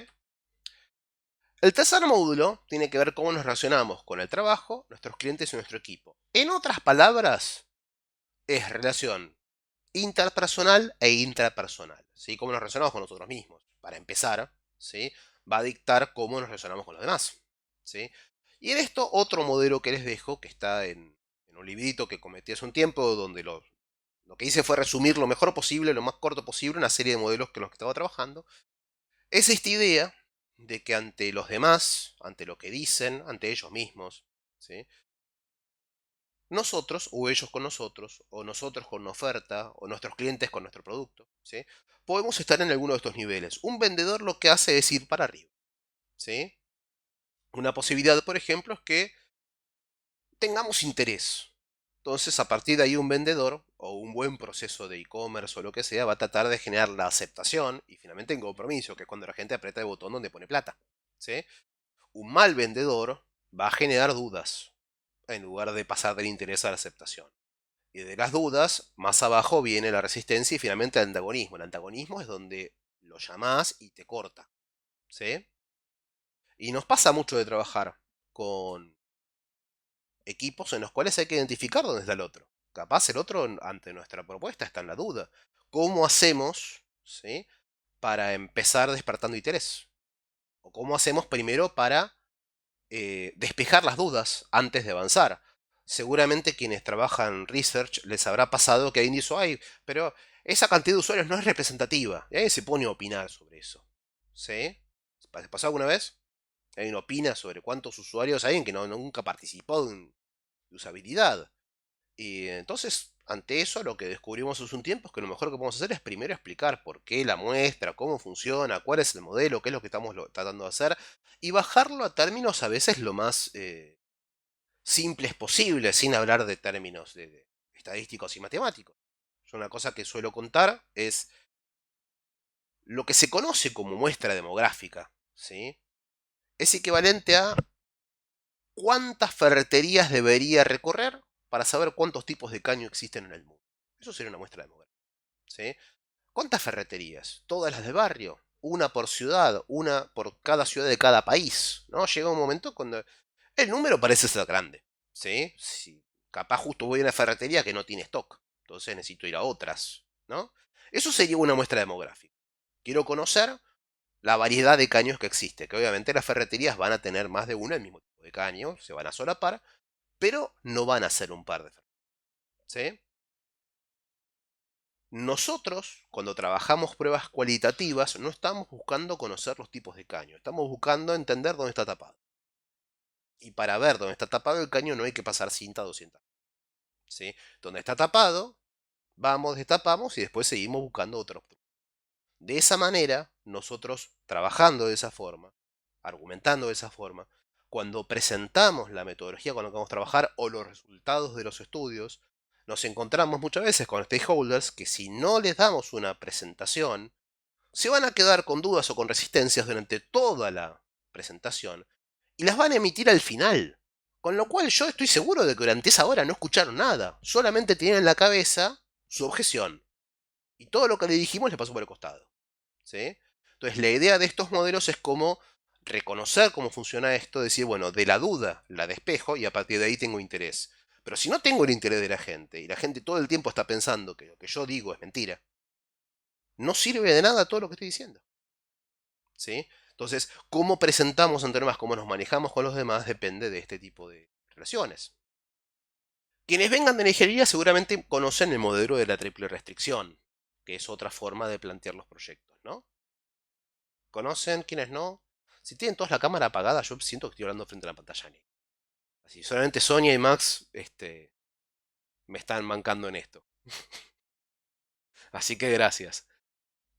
Speaker 1: El tercer módulo tiene que ver cómo nos relacionamos con el trabajo, nuestros clientes y nuestro equipo. En otras palabras, es relación interpersonal e intrapersonal, ¿sí? Cómo nos relacionamos con nosotros mismos. Para empezar, ¿sí? Va a dictar cómo nos relacionamos con los demás, ¿sí? Y en esto, otro modelo que les dejo, que está en un librito que cometí hace un tiempo, donde lo que hice fue resumir lo mejor posible, lo más corto posible, una serie de modelos con los que estaba trabajando. Es esta idea de que ante los demás, ante lo que dicen, ante ellos mismos, ¿sí? Nosotros, o ellos con nosotros, o nosotros con una oferta, o nuestros clientes con nuestro producto, ¿sí? Podemos estar en alguno de estos niveles. Un vendedor lo que hace es ir para arriba, ¿sí? Una posibilidad, por ejemplo, es que tengamos interés. Entonces, a partir de ahí, un vendedor o un buen proceso de e-commerce o lo que sea va a tratar de generar la aceptación y finalmente el compromiso, que es cuando la gente aprieta el botón donde pone plata, ¿sí? Un mal vendedor va a generar dudas en lugar de pasar del interés a la aceptación. Y de las dudas, más abajo viene la resistencia y finalmente el antagonismo. El antagonismo es donde lo llamás y te corta, ¿sí? Y nos pasa mucho de trabajar con equipos en los cuales hay que identificar dónde está el otro. Capaz el otro ante nuestra propuesta está en la duda. ¿Cómo hacemos, ¿sí? Para empezar despertando interés? ¿O cómo hacemos primero para despejar las dudas antes de avanzar? Seguramente quienes trabajan en research les habrá pasado que alguien dice, ay, pero esa cantidad de usuarios no es representativa. Y alguien se pone a opinar sobre eso. ¿Sí? ¿Te pasó alguna vez? Alguien opina sobre cuántos usuarios, alguien que nunca participó de usabilidad. Y entonces, ante eso, lo que descubrimos hace un tiempo es que lo mejor que podemos hacer es primero explicar por qué la muestra, cómo funciona, cuál es el modelo, qué es lo que estamos tratando de hacer, y bajarlo a términos a veces lo más simples posible, sin hablar de términos de estadísticos y matemáticos. Yo una cosa que suelo contar es lo que se conoce como muestra demográfica, ¿sí? Es equivalente a cuántas ferreterías debería recorrer para saber cuántos tipos de caño existen en el mundo. Eso sería una muestra demográfica, ¿sí? ¿Cuántas ferreterías? Todas las de barrio, una por ciudad, una por cada ciudad de cada país, ¿no? Llega un momento cuando el número parece ser grande, ¿sí? Si capaz justo voy a una ferretería que no tiene stock, entonces necesito ir a otras, ¿no? Eso sería una muestra demográfica. Quiero conocer la variedad de caños que existe, que obviamente las ferreterías van a tener más de uno el mismo tipo de caño, se van a solapar, pero no van a ser un par de ferreterías, ¿sí? Nosotros, cuando trabajamos pruebas cualitativas, no estamos buscando conocer los tipos de caño, estamos buscando entender dónde está tapado. Y para ver dónde está tapado el caño no hay que pasar cinta 200. ¿Sí? Donde está tapado, vamos, destapamos y después seguimos buscando otros. De esa manera, nosotros trabajando de esa forma, argumentando de esa forma, cuando presentamos la metodología con la que vamos a trabajar o los resultados de los estudios, nos encontramos muchas veces con stakeholders que si no les damos una presentación, se van a quedar con dudas o con resistencias durante toda la presentación y las van a emitir al final. Con lo cual yo estoy seguro de que durante esa hora no escucharon nada, solamente tenían en la cabeza su objeción. Y todo lo que le dijimos le pasó por el costado. ¿Sí? Entonces la idea de estos modelos es como reconocer cómo funciona esto, decir, bueno, de la duda la despejo y a partir de ahí tengo interés. Pero si no tengo el interés de la gente y la gente todo el tiempo está pensando que lo que yo digo es mentira, no sirve de nada todo lo que estoy diciendo. ¿Sí? Entonces, cómo presentamos ante los demás, cómo nos manejamos con los demás, depende de este tipo de relaciones. Quienes vengan de la ingeniería seguramente conocen el modelo de la triple restricción, que es otra forma de plantear los proyectos, ¿no? ¿Conocen? ¿Quiénes no? Si tienen todos la cámara apagada, yo siento que estoy hablando frente a la pantalla negra. Así, solamente Sonia y Max me están mancando en esto. Así que gracias.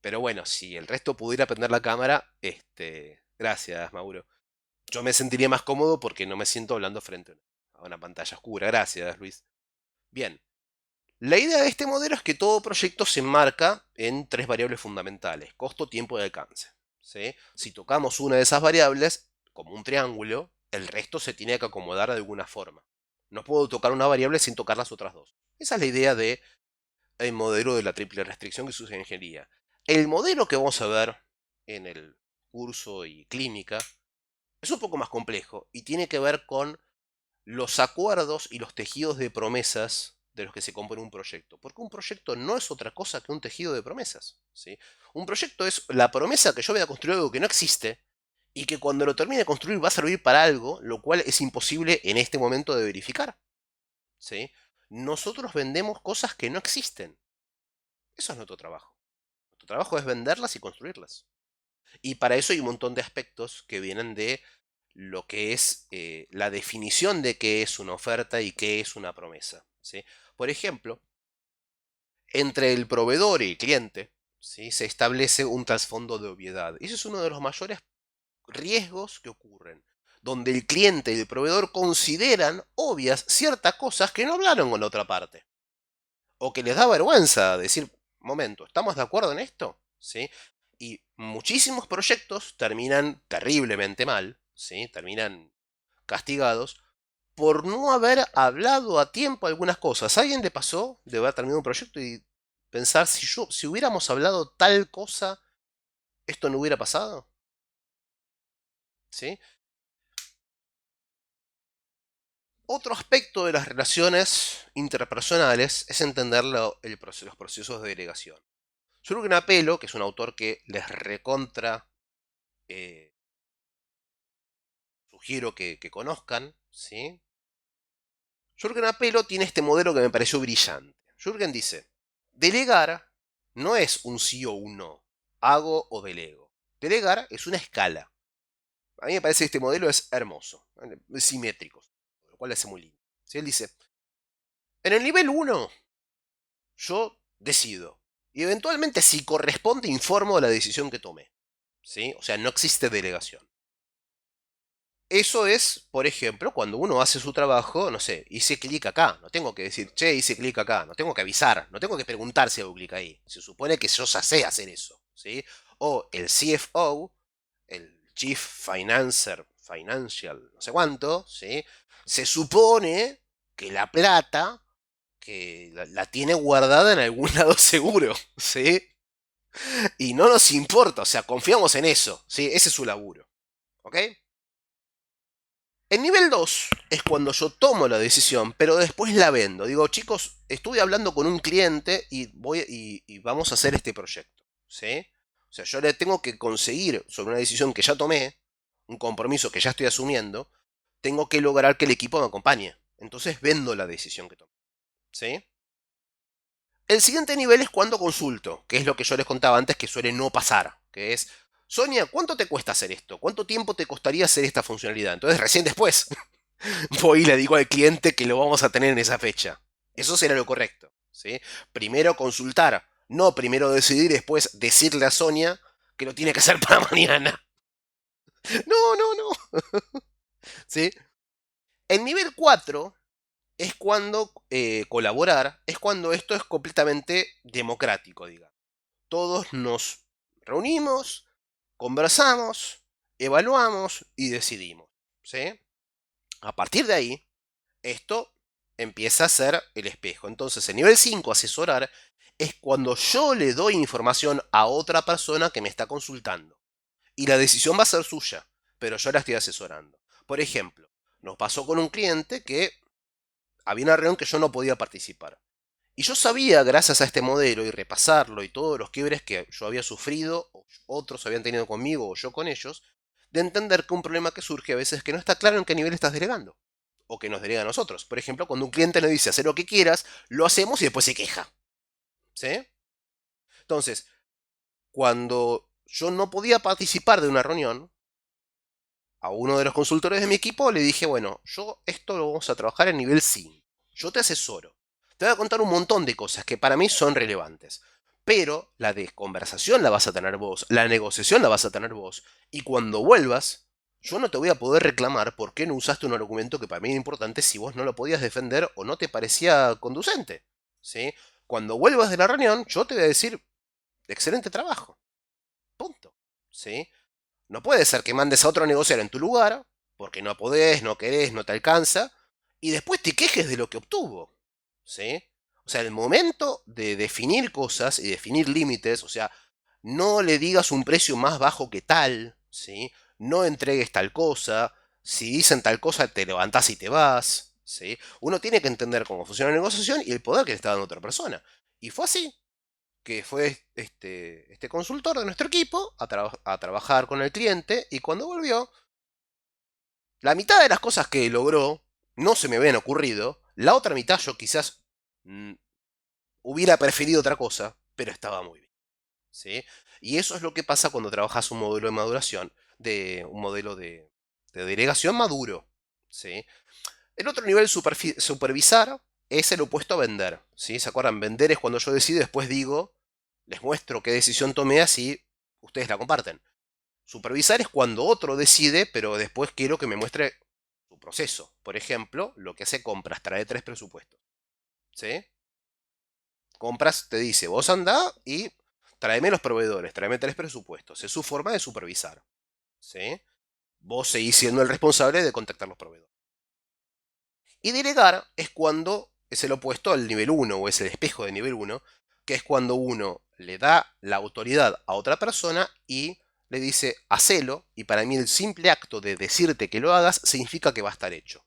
Speaker 1: Pero bueno, si el resto pudiera prender la cámara, gracias, Mauro. Yo me sentiría más cómodo porque no me siento hablando frente a una pantalla oscura. Gracias, Luis. Bien. La idea de este modelo es que todo proyecto se enmarca en tres variables fundamentales: costo, tiempo y alcance. ¿Sí? Si tocamos una de esas variables, como un triángulo, el resto se tiene que acomodar de alguna forma. No puedo tocar una variable sin tocar las otras dos. Esa es la idea del modelo de la triple restricción que se usa en ingeniería. El modelo que vamos a ver en el curso y clínica es un poco más complejo y tiene que ver con los acuerdos y los tejidos de promesas de los que se compone un proyecto. Porque un proyecto no es otra cosa que un tejido de promesas. ¿Sí? Un proyecto es la promesa que yo voy a construir algo que no existe y que cuando lo termine de construir va a servir para algo, lo cual es imposible en este momento de verificar. ¿Sí? Nosotros vendemos cosas que no existen. Eso es nuestro trabajo. Nuestro trabajo es venderlas y construirlas. Y para eso hay un montón de aspectos que vienen de lo que es la definición de qué es una oferta y qué es una promesa. ¿Sí? Por ejemplo, entre el proveedor y el cliente, ¿sí? Se establece un trasfondo de obviedad. Y ese es uno de los mayores riesgos que ocurren, donde el cliente y el proveedor consideran obvias ciertas cosas que no hablaron con la otra parte. O que les da vergüenza decir, momento, ¿estamos de acuerdo en esto? ¿Sí? Y muchísimos proyectos terminan terriblemente mal, ¿sí? Terminan castigados por no haber hablado a tiempo algunas cosas. ¿A alguien le pasó de haber terminado un proyecto y pensar si hubiéramos hablado tal cosa, esto no hubiera pasado? ¿Sí? Otro aspecto de las relaciones interpersonales es entender los procesos de delegación. Jürgen Apelo, que es un autor que les recontra sugiero que conozcan, ¿sí? Jürgen Apelo tiene este modelo que me pareció brillante. Jürgen dice, delegar no es un sí o un no, hago o delego. Delegar es una escala. A mí me parece que este modelo es hermoso, es simétrico, lo cual le hace muy lindo. ¿Sí? Él dice, en el nivel 1, yo decido. Y eventualmente, si corresponde, informo de la decisión que tomé. ¿Sí? O sea, no existe delegación. Eso es, por ejemplo, cuando uno hace su trabajo, no sé, hice clic acá. No tengo que decir, che, hice clic acá. No tengo que avisar. No tengo que preguntar si hago clic ahí. Se supone que yo ya sé hacer eso. ¿Sí? O el CFO, el Chief Financial, no sé cuánto, ¿sí? Se supone que la plata que la tiene guardada en algún lado seguro, ¿sí? Y no nos importa, o sea, confiamos en eso, ¿sí? Ese es su laburo, ¿ok? El nivel 2 es cuando yo tomo la decisión, pero después la vendo. Digo, chicos, estuve hablando con un cliente y vamos a hacer este proyecto, ¿sí? O sea, yo le tengo que conseguir sobre una decisión que ya tomé, un compromiso que ya estoy asumiendo, tengo que lograr que el equipo me acompañe. Entonces vendo la decisión que tomé. ¿Sí? El siguiente nivel es cuando consulto, que es lo que yo les contaba antes que suele no pasar, que es, Sonia, ¿cuánto te cuesta hacer esto? ¿Cuánto tiempo te costaría hacer esta funcionalidad? Entonces recién después voy y le digo al cliente que lo vamos a tener en esa fecha. Eso será lo correcto. ¿Sí? Primero consultar, no primero decidir y después decirle a Sonia que lo tiene que hacer para mañana. No, no, no. ¿Sí? En nivel 4 es cuando colaborar, es cuando esto es completamente democrático, digamos. Todos nos reunimos, conversamos, evaluamos y decidimos. ¿Sí? A partir de ahí, esto empieza a ser el espejo. Entonces, el nivel 5, asesorar, es cuando yo le doy información a otra persona que me está consultando. Y la decisión va a ser suya, pero yo la estoy asesorando. Por ejemplo, nos pasó con un cliente que había una reunión que yo no podía participar. Y yo sabía, gracias a este modelo y repasarlo y todos los quiebres que yo había sufrido, o otros habían tenido conmigo o yo con ellos, de entender que un problema que surge a veces es que no está claro en qué nivel estás delegando. O que nos delega a nosotros. Por ejemplo, cuando un cliente nos dice hacer lo que quieras, lo hacemos y después se queja. ¿Sí? Entonces, cuando yo no podía participar de una reunión, a uno de los consultores de mi equipo le dije, bueno, yo esto lo vamos a trabajar en nivel 5. Yo te asesoro. Te voy a contar un montón de cosas que para mí son relevantes. Pero la de conversación la vas a tener vos, la negociación la vas a tener vos. Y cuando vuelvas, yo no te voy a poder reclamar por qué no usaste un argumento que para mí era importante si vos no lo podías defender o no te parecía conducente. ¿Sí? Cuando vuelvas de la reunión, yo te voy a decir, excelente trabajo. Punto. ¿Sí? No puede ser que mandes a otro a negociar en tu lugar, porque no podés, no querés, no te alcanza, y después te quejes de lo que obtuvo. ¿Sí? O sea, el momento de definir cosas y definir límites, o sea, no le digas un precio más bajo que tal, ¿sí? No entregues tal cosa, si dicen tal cosa te levantás y te vas, ¿sí? Uno tiene que entender cómo funciona la negociación y el poder que le está dando otra persona. Y fue así que fue este consultor de nuestro equipo a trabajar con el cliente y cuando volvió, la mitad de las cosas que logró no se me habían ocurrido, la otra mitad yo quizás hubiera preferido otra cosa, pero estaba muy bien. ¿Sí? Y eso es lo que pasa cuando trabajas un modelo de maduración, de un modelo de delegación maduro. ¿Sí? El otro nivel, supervisar, es el opuesto a vender. ¿Sí? ¿Se acuerdan? Vender es cuando yo decido y después digo, les muestro qué decisión tomé así ustedes la comparten. Supervisar es cuando otro decide, pero después quiero que me muestre su proceso. Por ejemplo, lo que hace compras, trae 3 presupuestos. ¿Sí? Compras te dice, vos andá y tráeme los proveedores, tráeme 3 presupuestos. Es su forma de supervisar. ¿Sí? Vos seguís siendo el responsable de contactar los proveedores. Y delegar es cuando es el opuesto al nivel 1 o es el espejo de nivel 1, que es cuando uno le da la autoridad a otra persona y le dice, hacelo, y para mí el simple acto de decirte que lo hagas significa que va a estar hecho.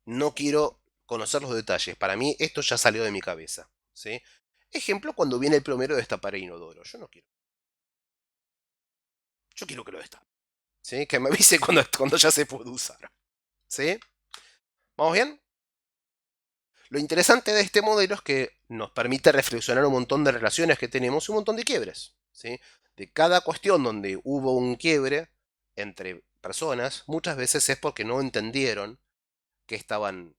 Speaker 1: No quiero conocer los detalles, para mí esto ya salió de mi cabeza. ¿Sí? Ejemplo, cuando viene el plomero de destapar el inodoro. Yo no quiero. Yo quiero que lo destape. ¿Sí? Que me avise cuando ya se puede usar. ¿Sí? ¿Vamos bien? Lo interesante de este modelo es que nos permite reflexionar un montón de relaciones que tenemos y un montón de quiebres. ¿Sí? De cada cuestión donde hubo un quiebre entre personas, muchas veces es porque no entendieron que estaban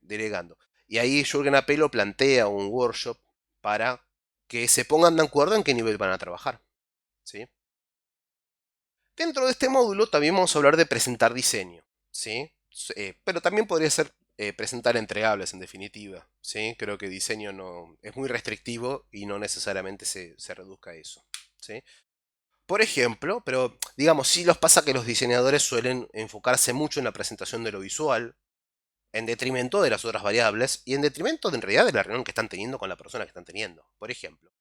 Speaker 1: delegando. Y ahí Jürgen Apelo plantea un workshop para que se pongan de acuerdo en qué nivel van a trabajar. ¿Sí? Dentro de este módulo también vamos a hablar de presentar diseño. ¿Sí? Pero también podría ser presentar entregables en definitiva. ¿Sí? Creo que diseño no, es muy restrictivo y no necesariamente se reduzca a eso. ¿Sí? Por ejemplo, pero digamos, sí los pasa que los diseñadores suelen enfocarse mucho en la presentación de lo visual, en detrimento de las otras variables y en detrimento en realidad de la reunión que están teniendo con la persona que están teniendo. Por ejemplo,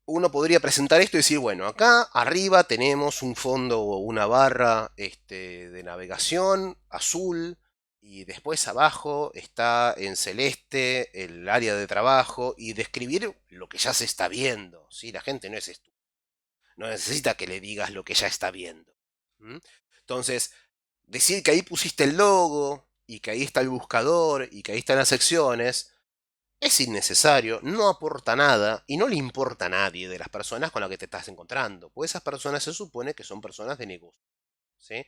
Speaker 1: uno podría presentar esto y decir, bueno, acá arriba tenemos un fondo o una barra de navegación azul y después abajo está en celeste el área de trabajo y describir lo que ya se está viendo, ¿sí? La gente no es estúpida, no necesita que le digas lo que ya está viendo. Entonces, decir que ahí pusiste el logo y que ahí está el buscador y que ahí están las secciones es innecesario, no aporta nada y no le importa a nadie de las personas con las que te estás encontrando, pues esas personas se supone que son personas de negocio, ¿sí?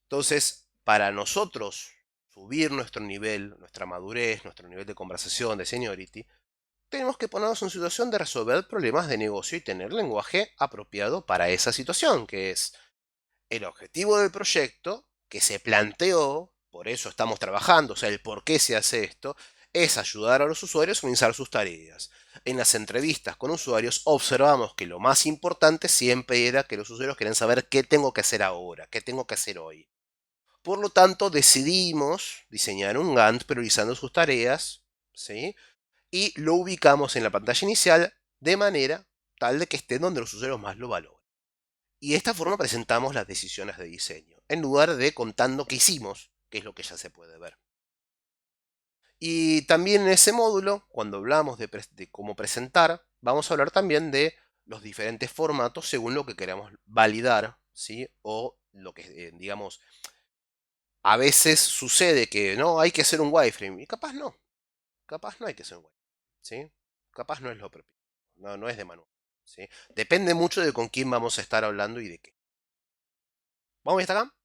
Speaker 1: Entonces, para nosotros subir nuestro nivel, nuestra madurez, nuestro nivel de conversación, de seniority, tenemos que ponernos en situación de resolver problemas de negocio y tener lenguaje apropiado para esa situación, que es el objetivo del proyecto que se planteó, por eso estamos trabajando, o sea, el por qué se hace esto, es ayudar a los usuarios a organizar sus tareas. En las entrevistas con usuarios observamos que lo más importante siempre era que los usuarios querían saber qué tengo que hacer ahora, qué tengo que hacer hoy. Por lo tanto, decidimos diseñar un Gantt priorizando sus tareas, ¿sí? Y lo ubicamos en la pantalla inicial de manera tal de que esté donde los usuarios más lo valoren. Y de esta forma presentamos las decisiones de diseño, en lugar de contando qué hicimos, que es lo que ya se puede ver. Y también en ese módulo, cuando hablamos de cómo presentar, vamos a hablar también de los diferentes formatos según lo que queramos validar, ¿sí? O lo que, digamos, a veces sucede que no, hay que hacer un wireframe, y capaz no hay que hacer un wireframe, ¿sí? Capaz no es lo propio, no es de manual, ¿sí? Depende mucho de con quién vamos a estar hablando y de qué. ¿Vamos hasta acá?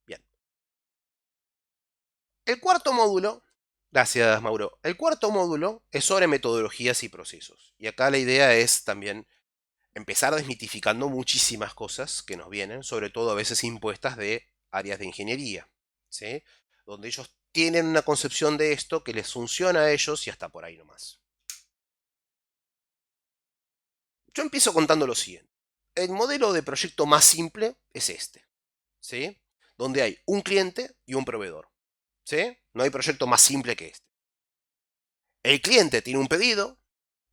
Speaker 1: Bien. El cuarto módulo, gracias Mauro, el cuarto módulo es sobre metodologías y procesos. Y acá la idea es también empezar desmitificando muchísimas cosas que nos vienen, sobre todo a veces impuestas de áreas de ingeniería, ¿sí? Donde ellos tienen una concepción de esto que les funciona a ellos y hasta por ahí nomás. Yo empiezo contando lo siguiente. El modelo de proyecto más simple es este, ¿sí? Donde hay un cliente y un proveedor, ¿sí? No hay proyecto más simple que este. El cliente tiene un pedido,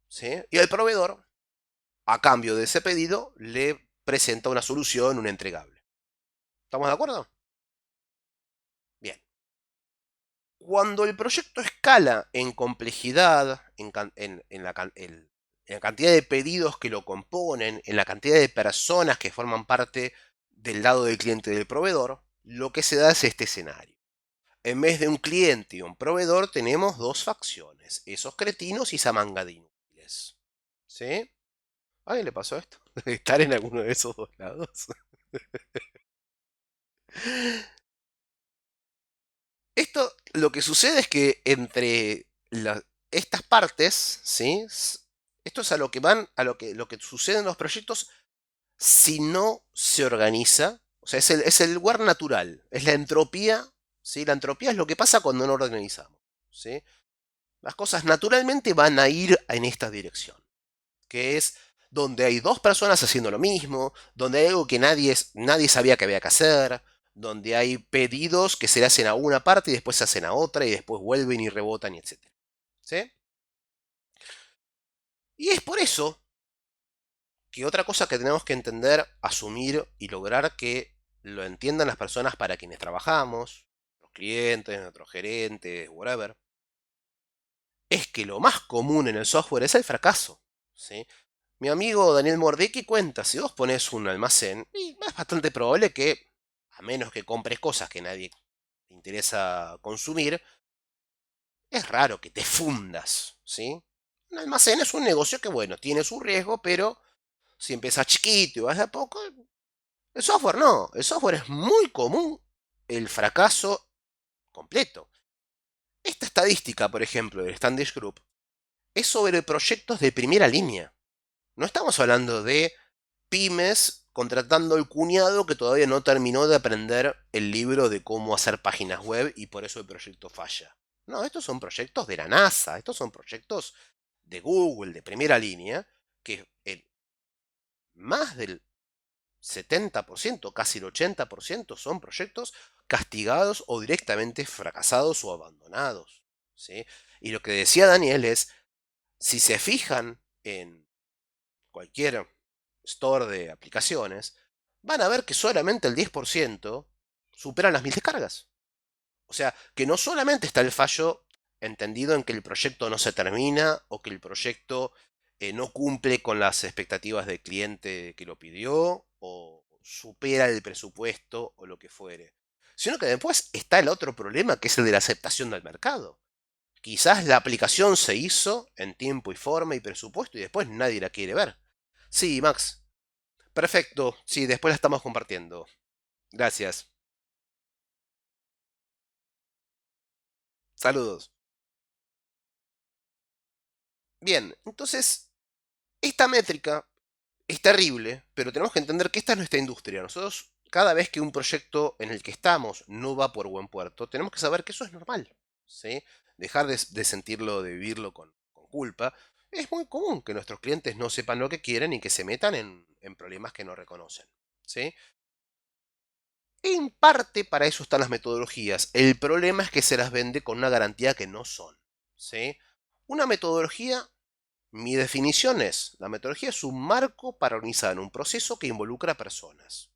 Speaker 1: ¿sí? Y el proveedor, a cambio de ese pedido, le presenta una solución, un entregable. ¿Estamos de acuerdo? Bien. Cuando el proyecto escala en complejidad, en la cantidad de pedidos que lo componen, en la cantidad de personas que forman parte del lado del cliente y del proveedor, lo que se da es este escenario. En vez de un cliente y un proveedor, tenemos dos facciones, esos cretinos y esa manga de inútiles. ¿Sí? ¿A alguien le pasó esto? ¿Estar en alguno de esos dos lados? Esto, lo que sucede es que entre estas partes, ¿sí? Esto es a lo que van, a lo que sucede en los proyectos si no se organiza. O sea, es el lugar natural, es la entropía, ¿sí? La entropía es lo que pasa cuando no organizamos, ¿sí? Las cosas naturalmente van a ir en esta dirección, que es donde hay dos personas haciendo lo mismo, donde hay algo que nadie sabía que había que hacer, donde hay pedidos que se le hacen a una parte y después se hacen a otra y después vuelven y rebotan y etc. ¿Sí? Y es por eso que otra cosa que tenemos que entender, asumir y lograr que lo entiendan las personas para quienes trabajamos, los clientes, nuestros gerentes, whatever, es que lo más común en el software es el fracaso. ¿Sí? Mi amigo Daniel Mordecki cuenta, si vos pones un almacén, y es bastante probable que, a menos que compres cosas que nadie te interesa consumir, es raro que te fundas, ¿sí? Un almacén es un negocio que, bueno, tiene su riesgo, pero si empiezas chiquito y vas de a poco, el software no, el software es muy común el fracaso completo. Esta estadística, por ejemplo, del Standish Group, es sobre proyectos de primera línea. No estamos hablando de pymes contratando al cuñado que todavía no terminó de aprender el libro de cómo hacer páginas web y por eso el proyecto falla. No, estos son proyectos de la NASA, estos son proyectos de Google, de primera línea, que en más del 70%, casi el 80% son proyectos castigados o directamente fracasados o abandonados, ¿sí? Y lo que decía Daniel es, si se fijan en cualquier store de aplicaciones, van a ver que solamente el 10% superan las 1000 descargas. O sea, que no solamente está el fallo entendido en que el proyecto no se termina o que el proyecto no cumple con las expectativas del cliente que lo pidió o supera el presupuesto o lo que fuere, sino que después está el otro problema que es el de la aceptación del mercado. Quizás la aplicación se hizo en tiempo y forma y presupuesto y después nadie la quiere ver. Sí, Max. Perfecto. Sí, después la estamos compartiendo. Gracias. Saludos. Bien, entonces, esta métrica es terrible, pero tenemos que entender que esta es nuestra industria. Nosotros, cada vez que un proyecto en el que estamos no va por buen puerto, tenemos que saber que eso es normal, ¿sí? Dejar de sentirlo, de vivirlo con culpa. Es muy común que nuestros clientes no sepan lo que quieren y que se metan en problemas que no reconocen, ¿sí? En parte para eso están las metodologías. El problema es que se las vende con una garantía que no son, ¿sí? Una metodología, mi definición es, la metodología es un marco para organizar un proceso que involucra a personas.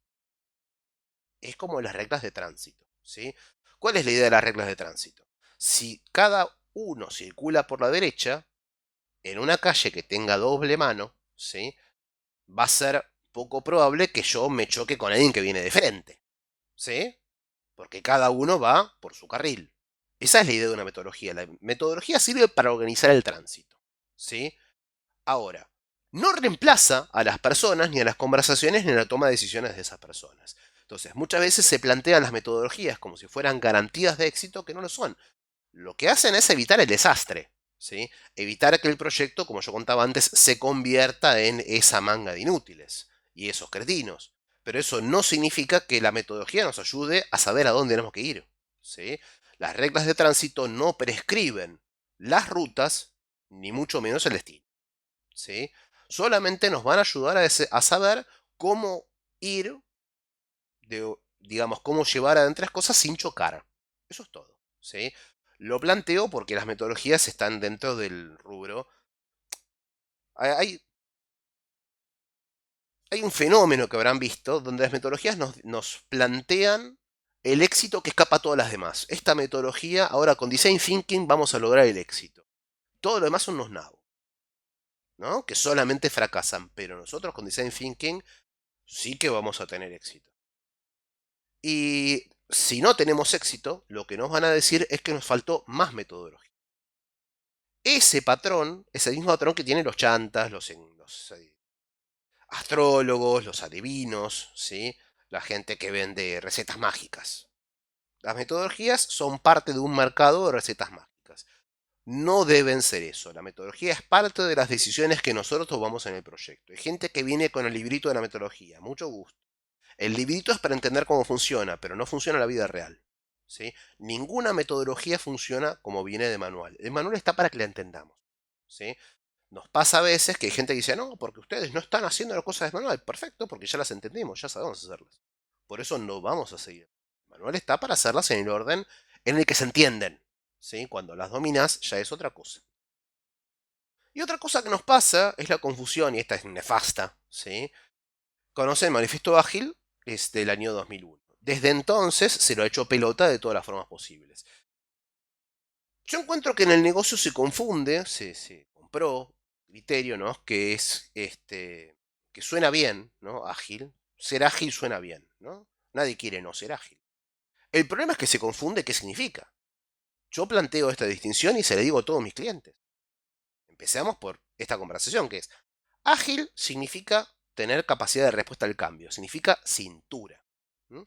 Speaker 1: Es como las reglas de tránsito, ¿sí? ¿Cuál es la idea de las reglas de tránsito? Si cada uno circula por la derecha, en una calle que tenga doble mano, ¿sí? Va a ser poco probable que yo me choque con alguien que viene de frente, ¿sí? Porque cada uno va por su carril. Esa es la idea de una metodología. La metodología sirve para organizar el tránsito, ¿sí? Ahora, no reemplaza a las personas, ni a las conversaciones, ni a la toma de decisiones de esas personas. Entonces, muchas veces se plantean las metodologías como si fueran garantías de éxito que no lo son. Lo que hacen es evitar el desastre, ¿sí? Evitar que el proyecto, como yo contaba antes, se convierta en esa manga de inútiles y esos cretinos. Pero eso no significa que la metodología nos ayude a saber a dónde tenemos que ir, ¿sí? Las reglas de tránsito no prescriben las rutas, ni mucho menos el destino, ¿sí? Solamente nos van a ayudar a saber cómo ir, digamos, cómo llevar adelante las cosas sin chocar. Eso es todo, ¿sí? Lo planteo porque las metodologías están dentro del rubro. Hay, hay un fenómeno que habrán visto donde las metodologías nos plantean el éxito que escapa a todas las demás. Esta metodología, ahora con Design Thinking vamos a lograr el éxito. Todo lo demás son unos nabos, ¿no? Que solamente fracasan, pero nosotros con Design Thinking sí que vamos a tener éxito. Y si no tenemos éxito, lo que nos van a decir es que nos faltó más metodología. Ese patrón es el mismo patrón que tienen los chantas, los astrólogos, los adivinos, ¿sí? La gente que vende recetas mágicas. Las metodologías son parte de un mercado de recetas mágicas. No deben ser eso. La metodología es parte de las decisiones que nosotros tomamos en el proyecto. Hay gente que viene con el librito de la metodología. Mucho gusto. El librito es para entender cómo funciona, pero no funciona en la vida real, ¿sí? Ninguna metodología funciona como viene de manual. El manual está para que la entendamos, ¿sí? Nos pasa a veces que hay gente que dice, no, porque ustedes no están haciendo las cosas de manual. Perfecto, porque ya las entendimos, ya sabemos hacerlas. Por eso no vamos a seguir. El manual está para hacerlas en el orden en el que se entienden, ¿sí? Cuando las dominas ya es otra cosa. Y otra cosa que nos pasa es la confusión, y esta es nefasta, ¿sí? ¿Conocen el Manifiesto Ágil? Es del año 2001. Desde entonces se lo ha hecho pelota de todas las formas posibles. Yo encuentro que en el negocio se confunde, se compró criterio, ¿no? Que es que suena bien, ¿no? Ágil. Ser ágil suena bien, ¿no? Nadie quiere no ser ágil. El problema es que se confunde qué significa. Yo planteo esta distinción y se la digo a todos mis clientes. Empecemos por esta conversación que es ágil significa tener capacidad de respuesta al cambio, significa cintura. ¿Mm?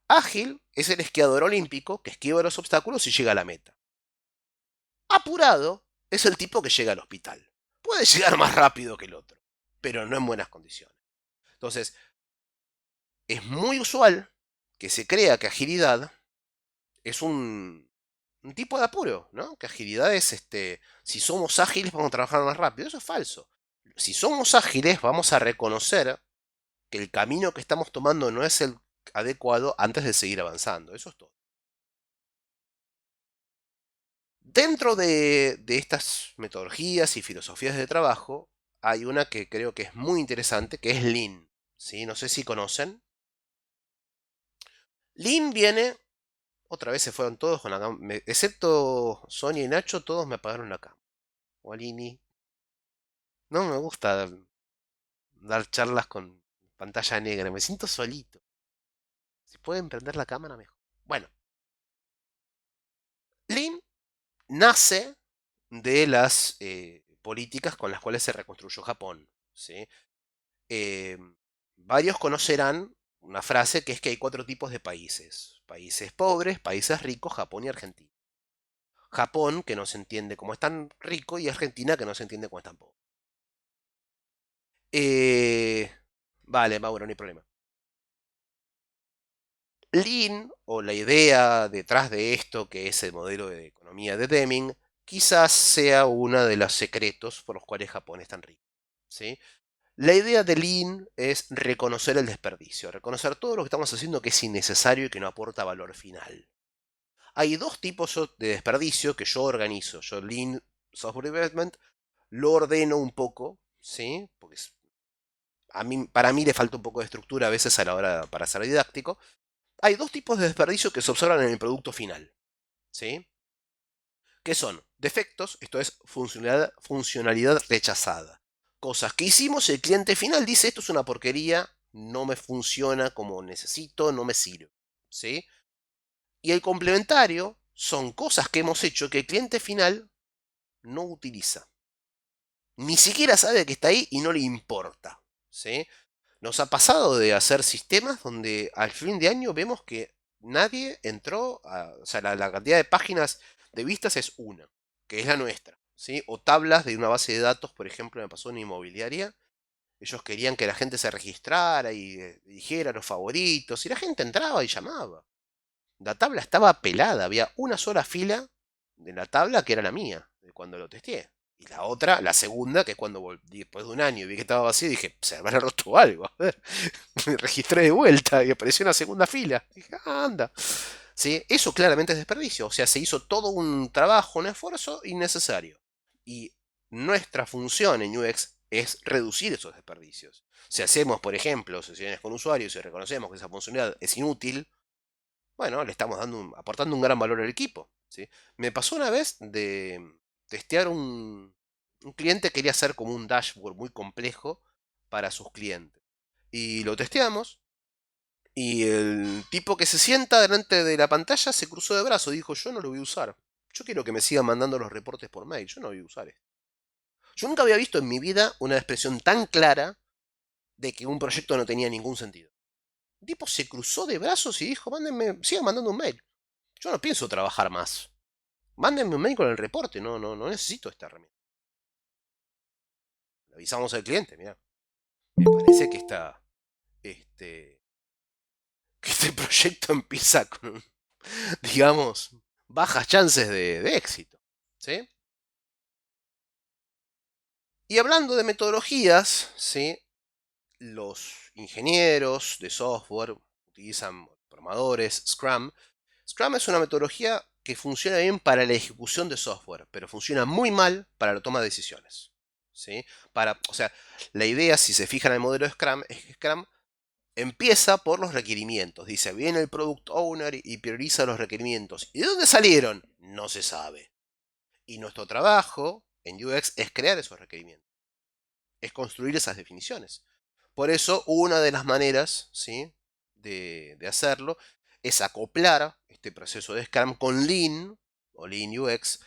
Speaker 1: Ágil es el esquiador olímpico que esquiva los obstáculos y llega a la meta. Apurado es el tipo que llega al hospital. Puede llegar más rápido que el otro, pero no en buenas condiciones. Entonces, es muy usual que se crea que agilidad es un tipo de apuro, ¿no? Que agilidad es, si somos ágiles vamos a trabajar más rápido. Eso es falso. Si somos ágiles vamos a reconocer que el camino que estamos tomando no es el adecuado antes de seguir avanzando. Eso es todo. Dentro de estas metodologías y filosofías de trabajo, hay una que creo que es muy interesante, que es Lean, ¿sí? No sé si conocen. Lean viene, otra vez se fueron todos con la cámara, excepto Sonia y Nacho, todos me apagaron la cámara. Walini. No me gusta dar charlas con pantalla negra, me siento solito. Si pueden prender la cámara, mejor. Bueno, Lean nace de las políticas con las cuales se reconstruyó Japón. ¿Sí? Eh, Varios conocerán una frase que es que hay 4 tipos de países. Países pobres, países ricos, Japón y Argentina. Japón, que no se entiende como es tan rico, y Argentina, que no se entiende como es tan pobre. Vale, Mauro, no hay problema. Lean, o la idea detrás de esto, que es el modelo de economía de Deming, quizás sea uno de los secretos por los cuales Japón es tan rico. ¿Sí? La idea de Lean es reconocer el desperdicio, reconocer todo lo que estamos haciendo que es innecesario y que no aporta valor final. Hay 2 tipos de desperdicio que yo organizo. Yo Lean Software Development lo ordeno un poco, ¿sí? Porque para mí le falta un poco de estructura a veces a la hora para ser didáctico. Hay 2 tipos de desperdicio que se observan en el producto final, ¿sí? Que son defectos, esto es funcionalidad rechazada. Cosas que hicimos, el cliente final dice esto es una porquería, no me funciona como necesito, no me sirve, ¿sí? Y el complementario son cosas que hemos hecho que el cliente final no utiliza. Ni siquiera sabe que está ahí y no le importa, ¿sí? Nos ha pasado de hacer sistemas donde al fin de año vemos que nadie entró, o sea, la cantidad de páginas de vistas es una, que es la nuestra, ¿sí? O tablas de una base de datos, por ejemplo, me pasó en inmobiliaria. Ellos querían que la gente se registrara y dijera los favoritos, y la gente entraba y llamaba. La tabla estaba pelada, había una sola fila de la tabla que era la mía, de cuando lo testé. Y la otra, la segunda, que es cuando volví después de un año y vi que estaba vacío, dije, se habrá roto algo. A ver, me registré de vuelta y apareció una segunda fila. Dije, anda. ¿Sí? Eso claramente es desperdicio. O sea, se hizo todo un trabajo, un esfuerzo innecesario. Y nuestra función en UX es reducir esos desperdicios. Si hacemos, por ejemplo, sesiones con usuarios y reconocemos que esa funcionalidad es inútil, bueno, le estamos aportando un gran valor al equipo. ¿Sí? Me pasó una vez de testear un cliente quería hacer como un dashboard muy complejo para sus clientes. Y lo testeamos. Y el tipo que se sienta delante de la pantalla se cruzó de brazos y dijo, yo no lo voy a usar. Yo quiero que me sigan mandando los reportes por mail. Yo no voy a usar esto. Yo nunca había visto en mi vida una expresión tan clara de que un proyecto no tenía ningún sentido. El tipo se cruzó de brazos y dijo, mándenme, sigan mandando un mail. Yo no pienso trabajar más. Mándenme un mail con el reporte, no necesito esta herramienta. Le avisamos al cliente, mira. Me parece que este proyecto empieza con, digamos, bajas chances de éxito. ¿Sí? Y hablando de metodologías, ¿sí? Los ingenieros de software utilizan programadores, Scrum. Scrum es una metodología que funciona bien para la ejecución de software, pero funciona muy mal para la toma de decisiones. ¿Sí? O sea, la idea, si se fijan en el modelo de Scrum, es que Scrum empieza por los requerimientos. Dice, viene el Product Owner y prioriza los requerimientos. ¿Y de dónde salieron? No se sabe. Y nuestro trabajo en UX es crear esos requerimientos. Es construir esas definiciones. Por eso, una de las maneras, ¿sí? de hacerlo es acoplar este proceso de Scrum con Lean o Lean UX,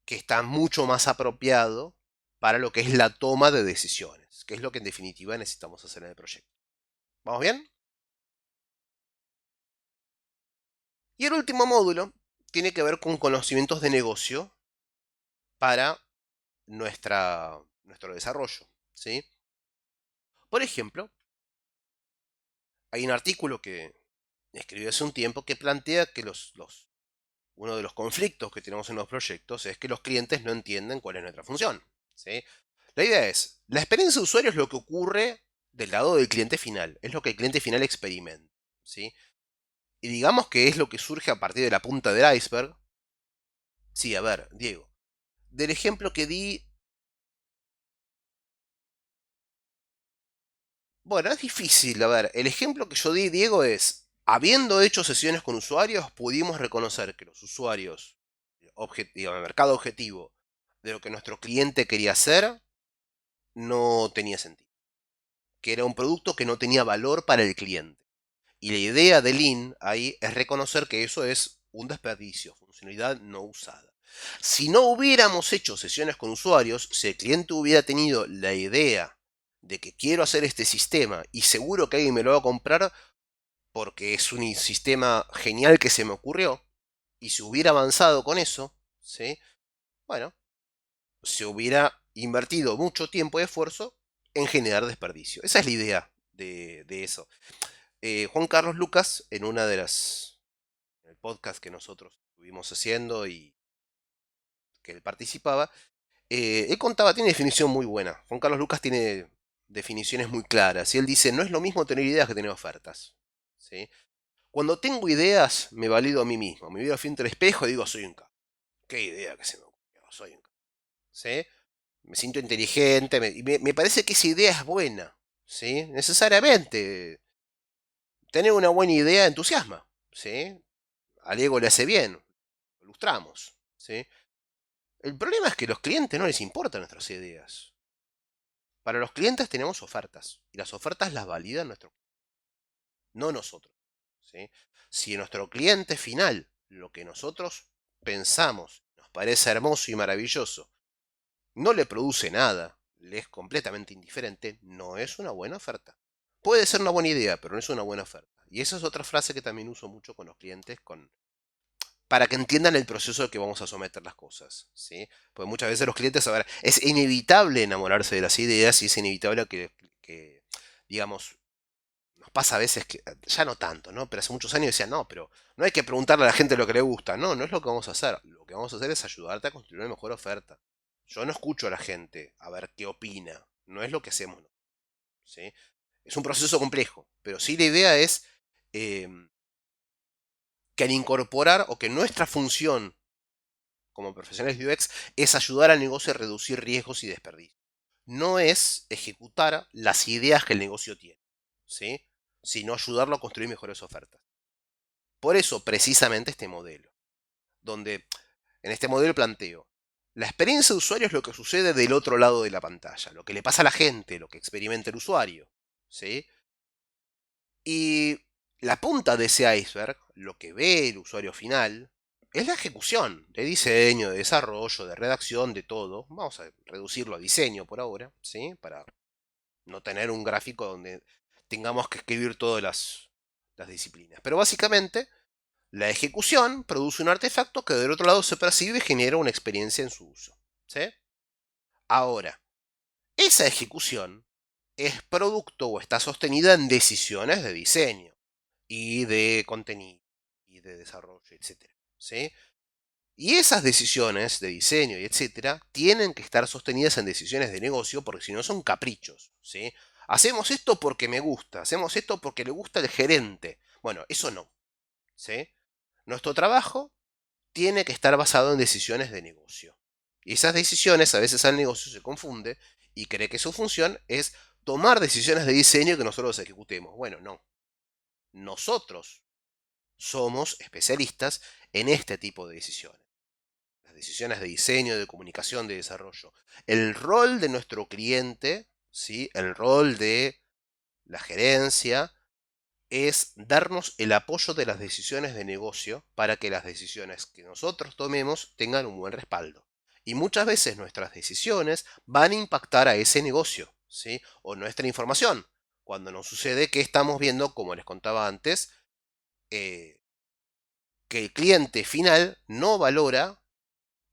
Speaker 1: que está mucho más apropiado para lo que es la toma de decisiones, que es lo que en definitiva necesitamos hacer en el proyecto. ¿Vamos bien? Y el último módulo tiene que ver con conocimientos de negocio para nuestro desarrollo. ¿Sí? Por ejemplo, hay un artículo que escribí hace un tiempo que plantea que uno de los conflictos que tenemos en los proyectos es que los clientes no entienden cuál es nuestra función. ¿Sí? La idea es, la experiencia de usuario es lo que ocurre del lado del cliente final, es lo que el cliente final experimenta. ¿Sí? Y digamos que es lo que surge a partir de la punta del iceberg. Sí, a ver, Diego, del ejemplo que di... Bueno, es difícil, a ver, el ejemplo que yo di, Diego, es Habiendo hecho sesiones con usuarios, pudimos reconocer que los usuarios, el mercado objetivo de lo que nuestro cliente quería hacer, no tenía sentido. Que era un producto que no tenía valor para el cliente. Y la idea de Lean ahí es reconocer que eso es un desperdicio, funcionalidad no usada. Si no hubiéramos hecho sesiones con usuarios, si el cliente hubiera tenido la idea de que quiero hacer este sistema y seguro que alguien me lo va a comprar porque es un sistema genial que se me ocurrió, y si hubiera avanzado con eso, ¿sí? Bueno, se hubiera invertido mucho tiempo y esfuerzo en generar desperdicio. Esa es la idea de eso. Juan Carlos Lucas, en una de las el podcast que nosotros estuvimos haciendo y que él participaba, él contaba, tiene definición muy buena. Juan Carlos Lucas tiene definiciones muy claras. Y él dice, no es lo mismo tener ideas que tener ofertas. ¿Sí? Cuando tengo ideas, me valido a mí mismo. Me veo frente al espejo y digo, soy un capo. ¿Qué idea que se me ocurrió? Soy un capo. ¿Sí? Me siento inteligente y me parece que esa idea es buena. ¿Sí? Necesariamente. Tener una buena idea entusiasma. ¿Sí? Al ego le hace bien. Lo ilustramos. ¿Sí? El problema es que a los clientes no les importan nuestras ideas. Para los clientes tenemos ofertas. Y las ofertas las validan nuestro cliente, no nosotros. ¿Sí? Si nuestro cliente final, lo que nosotros pensamos, nos parece hermoso y maravilloso, no le produce nada, le es completamente indiferente, no es una buena oferta. Puede ser una buena idea, pero no es una buena oferta. Y esa es otra frase que también uso mucho con los clientes para que entiendan el proceso de que vamos a someter las cosas. ¿Sí? Porque muchas veces los clientes, a ver, es inevitable enamorarse de las ideas y es inevitable que digamos, nos pasa a veces que, ya no tanto, ¿no? Pero hace muchos años decían, no, pero no hay que preguntarle a la gente lo que le gusta. No, no es lo que vamos a hacer. Lo que vamos a hacer es ayudarte a construir una mejor oferta. Yo no escucho a la gente a ver qué opina. No es lo que hacemos, ¿no? ¿Sí? Es un proceso complejo, pero sí la idea es eh, que al incorporar o que nuestra función como profesionales de UX es ayudar al negocio a reducir riesgos y desperdicios. No es ejecutar las ideas que el negocio tiene, ¿sí? Sino ayudarlo a construir mejores ofertas. Por eso, precisamente este modelo, donde en este modelo planteo, la experiencia de usuario es lo que sucede del otro lado de la pantalla, lo que le pasa a la gente, lo que experimenta el usuario, ¿sí? Y la punta de ese iceberg, lo que ve el usuario final, es la ejecución de diseño, de desarrollo, de redacción, de todo. Vamos a reducirlo a diseño por ahora, ¿sí? Para no tener un gráfico donde tengamos que escribir todas las disciplinas. Pero básicamente, la ejecución produce un artefacto que del otro lado se percibe y genera una experiencia en su uso, ¿sí? Ahora, esa ejecución es producto o está sostenida en decisiones de diseño y de contenido y de desarrollo, etcétera, ¿sí? Y esas decisiones de diseño y etcétera tienen que estar sostenidas en decisiones de negocio porque si no son caprichos, ¿sí? Hacemos esto porque me gusta, hacemos esto porque le gusta el gerente. Bueno, eso no, ¿sí? Nuestro trabajo tiene que estar basado en decisiones de negocio. Y esas decisiones a veces al negocio se confunde y cree que su función es tomar decisiones de diseño que nosotros ejecutemos. Bueno, no. Nosotros somos especialistas en este tipo de decisiones. Las decisiones de diseño, de comunicación, de desarrollo. El rol de nuestro cliente, ¿sí? El rol de la gerencia, es darnos el apoyo de las decisiones de negocio para que las decisiones que nosotros tomemos tengan un buen respaldo. Y muchas veces nuestras decisiones van a impactar a ese negocio, ¿sí? O nuestra información. Cuando nos sucede que estamos viendo, como les contaba antes, que el cliente final no valora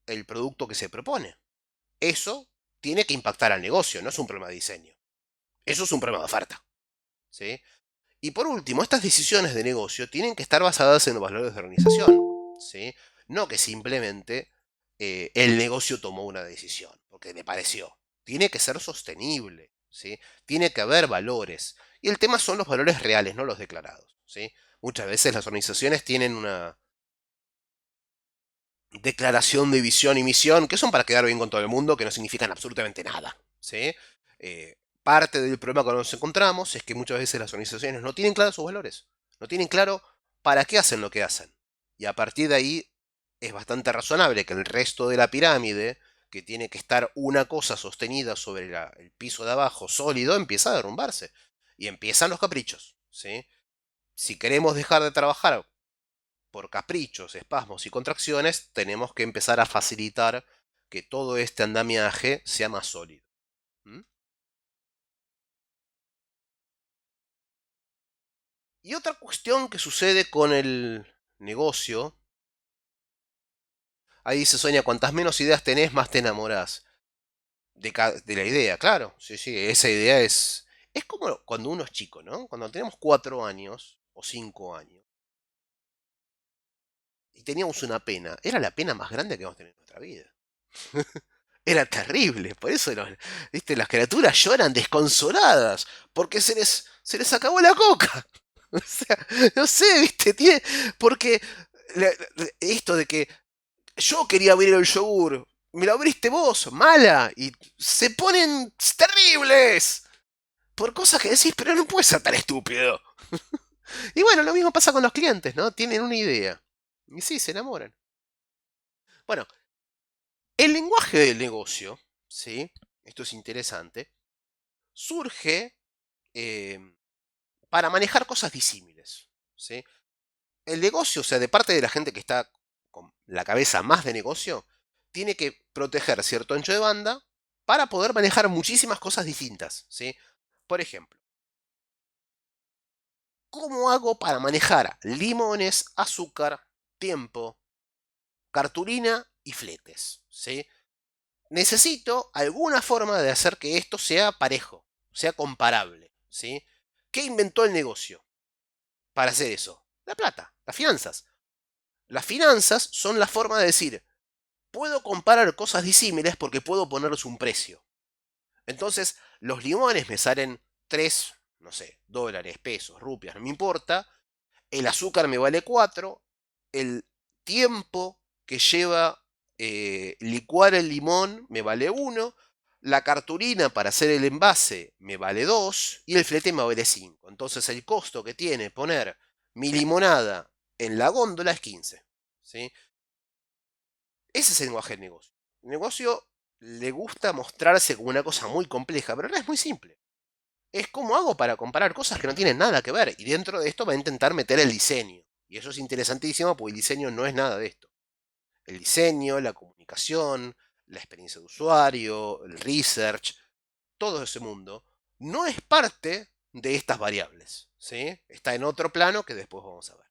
Speaker 1: el producto que se propone. Eso tiene que impactar al negocio, no es un problema de diseño. Eso es un problema de oferta, ¿sí? Y por último, estas decisiones de negocio tienen que estar basadas en los valores de organización, ¿sí? No que simplemente el negocio tomó una decisión, porque le pareció. Tiene que ser sostenible, ¿sí? Tiene que haber valores. Y el tema son los valores reales, no los declarados, ¿sí? Muchas veces las organizaciones tienen una declaración de visión y misión que son para quedar bien con todo el mundo, que no significan absolutamente nada, ¿sí? Parte del problema que nos encontramos es que muchas veces las organizaciones no tienen claros sus valores. No tienen claro para qué hacen lo que hacen. Y a partir de ahí es bastante razonable que el resto de la pirámide, que tiene que estar una cosa sostenida sobre el piso de abajo sólido, empieza a derrumbarse. Y empiezan los caprichos, ¿sí? Si queremos dejar de trabajar por caprichos, espasmos y contracciones, tenemos que empezar a facilitar que todo este andamiaje sea más sólido. ¿Mm? Y otra cuestión que sucede con el negocio, ahí dice Sonia, cuantas menos ideas tenés, más te enamorás de la idea, claro. Sí, sí, esa idea es como cuando uno es chico, ¿no? Cuando tenemos 4 años o 5 años y teníamos una pena, era la pena más grande que vamos a tener en nuestra vida. Era terrible, por eso ¿viste? Las criaturas lloran desconsoladas, porque se les acabó la coca. O sea, no sé, ¿viste? Porque esto de que yo quería abrir el yogur, me lo abriste vos, mala, y se ponen terribles por cosas que decís, pero no puedes ser tan estúpido. Y bueno, lo mismo pasa con los clientes, ¿no? Tienen una idea. Y sí, se enamoran. Bueno, el lenguaje del negocio, ¿sí? Esto es interesante, surge eh, para manejar cosas disímiles, ¿sí? El negocio, o sea, de parte de la gente que está con la cabeza más de negocio, tiene que proteger cierto ancho de banda para poder manejar muchísimas cosas distintas, ¿sí? Por ejemplo, ¿cómo hago para manejar limones, azúcar, tiempo, cartulina y fletes? ¿Sí? Necesito alguna forma de hacer que esto sea parejo, sea comparable. ¿Sí? ¿Qué inventó el negocio para hacer eso? La plata, las finanzas. Las finanzas son la forma de decir, puedo comparar cosas disímiles porque puedo ponerles un precio. Entonces, los limones me salen 3, no sé, dólares, pesos, rupias, no me importa. El azúcar me vale 4. El tiempo que lleva licuar el limón me vale 1. La cartulina para hacer el envase me vale 2. Y el flete me vale 5. Entonces el costo que tiene poner mi limonada en la góndola es 15. ¿Sí? Ese es el lenguaje del negocio. El negocio le gusta mostrarse como una cosa muy compleja, pero no es muy simple. Es cómo hago para comparar cosas que no tienen nada que ver. Y dentro de esto va a intentar meter el diseño. Y eso es interesantísimo porque el diseño no es nada de esto. El diseño, la comunicación, la experiencia de usuario, el research, todo ese mundo, no es parte de estas variables. ¿Sí? Está en otro plano que después vamos a ver.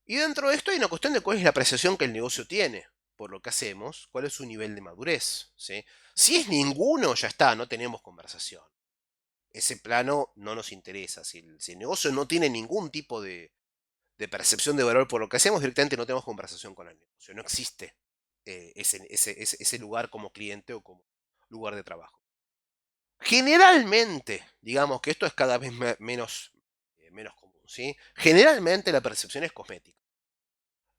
Speaker 1: Y dentro de esto hay una cuestión de cuál es la apreciación que el negocio tiene por lo que hacemos, cuál es su nivel de madurez. ¿Sí? Si es ninguno, ya está, no tenemos conversación. Ese plano no nos interesa. Si el negocio no tiene ningún tipo de percepción de valor por lo que hacemos, directamente no tenemos conversación con el negocio. No existe ese lugar como cliente o como lugar de trabajo. Generalmente, digamos que esto es cada vez menos común, ¿sí? Generalmente la percepción es cosmética.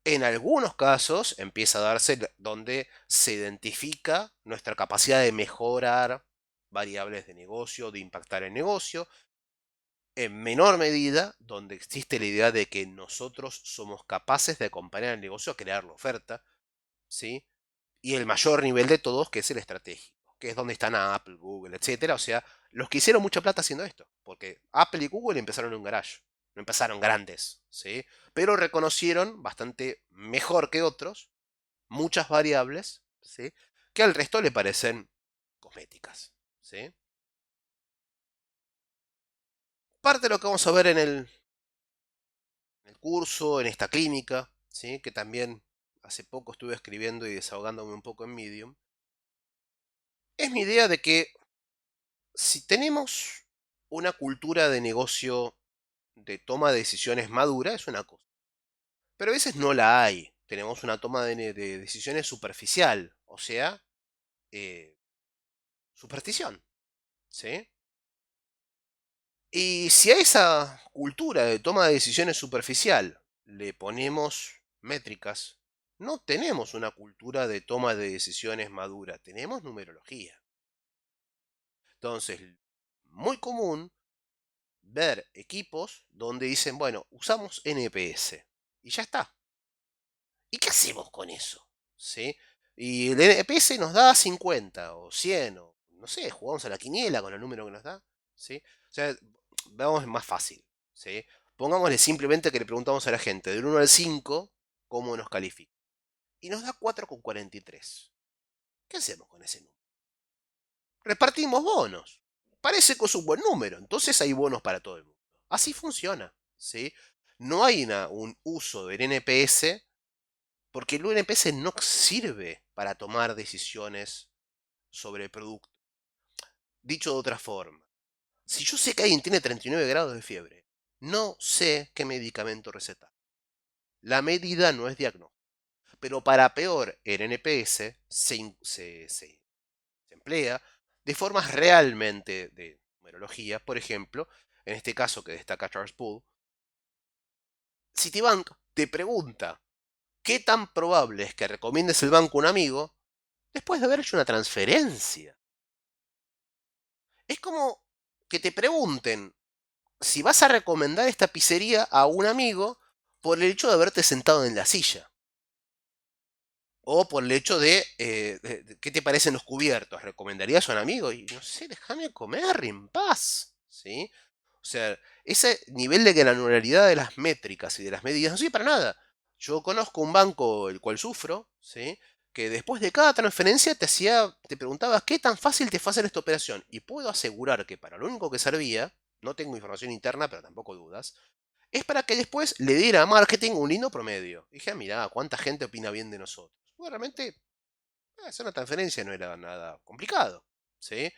Speaker 1: En algunos casos empieza a darse donde se identifica nuestra capacidad de mejorar variables de negocio, de impactar el negocio, en menor medida donde existe la idea de que nosotros somos capaces de acompañar al negocio a crear la oferta, ¿sí? Y el mayor nivel de todos, que es el estratégico, que es donde están Apple, Google, etcétera. O sea, los que hicieron mucha plata haciendo esto, porque Apple y Google empezaron en un garage, no empezaron grandes, ¿sí? Pero reconocieron bastante mejor que otros muchas variables, ¿sí? Que al resto le parecen cosméticas, ¿sí? Parte de lo que vamos a ver en el curso, en esta clínica, ¿sí? Que también hace poco estuve escribiendo y desahogándome un poco en Medium, es mi idea de que si tenemos una cultura de negocio de toma de decisiones madura, es una cosa. Pero a veces no la hay. Tenemos una toma de decisiones superficial, o sea, eh, superstición, ¿sí? Y si a esa cultura de toma de decisiones superficial le ponemos métricas, no tenemos una cultura de toma de decisiones madura, tenemos numerología. Entonces, muy común ver equipos donde dicen, bueno, usamos NPS. Y ya está. ¿Y qué hacemos con eso? ¿Sí? Y el NPS nos da 50 o 100 o no sé, jugamos a la quiniela con el número que nos da. ¿Sí? O sea, veamos más fácil. ¿Sí? Pongámosle simplemente que le preguntamos a la gente del 1 al 5 cómo nos califica. Y nos da 4,43. ¿Qué hacemos con ese número? Repartimos bonos. Parece que es un buen número, entonces hay bonos para todo el mundo. Así funciona. ¿Sí? No hay un uso del NPS porque el UNPS no sirve para tomar decisiones sobre el producto. Dicho de otra forma, si yo sé que alguien tiene 39 grados de fiebre, no sé qué medicamento recetar. La medida no es diagnóstico. Pero para peor, el NPS se emplea de formas realmente de numerología. Por ejemplo, en este caso que destaca Charles Poole, Citibank te pregunta qué tan probable es que recomiendes el banco a un amigo después de haber hecho una transferencia. Es como que te pregunten si vas a recomendar esta pizzería a un amigo por el hecho de haberte sentado en la silla. O por el hecho de ¿qué te parecen los cubiertos? ¿Recomendarías a un amigo? Y no sé, déjame comer en paz. ¿Sí? O sea, ese nivel de granularidad de las métricas y de las medidas no sirve para nada. Yo conozco un banco el cual sufro, ¿sí? Que después de cada transferencia te preguntaba qué tan fácil te fue hacer esta operación. Y puedo asegurar que para lo único que servía, no tengo información interna, pero tampoco dudas, es para que después le diera a marketing un lindo promedio. Y dije, mirá, cuánta gente opina bien de nosotros. Bueno, realmente, hacer una transferencia no era nada complicado. ¿Sí?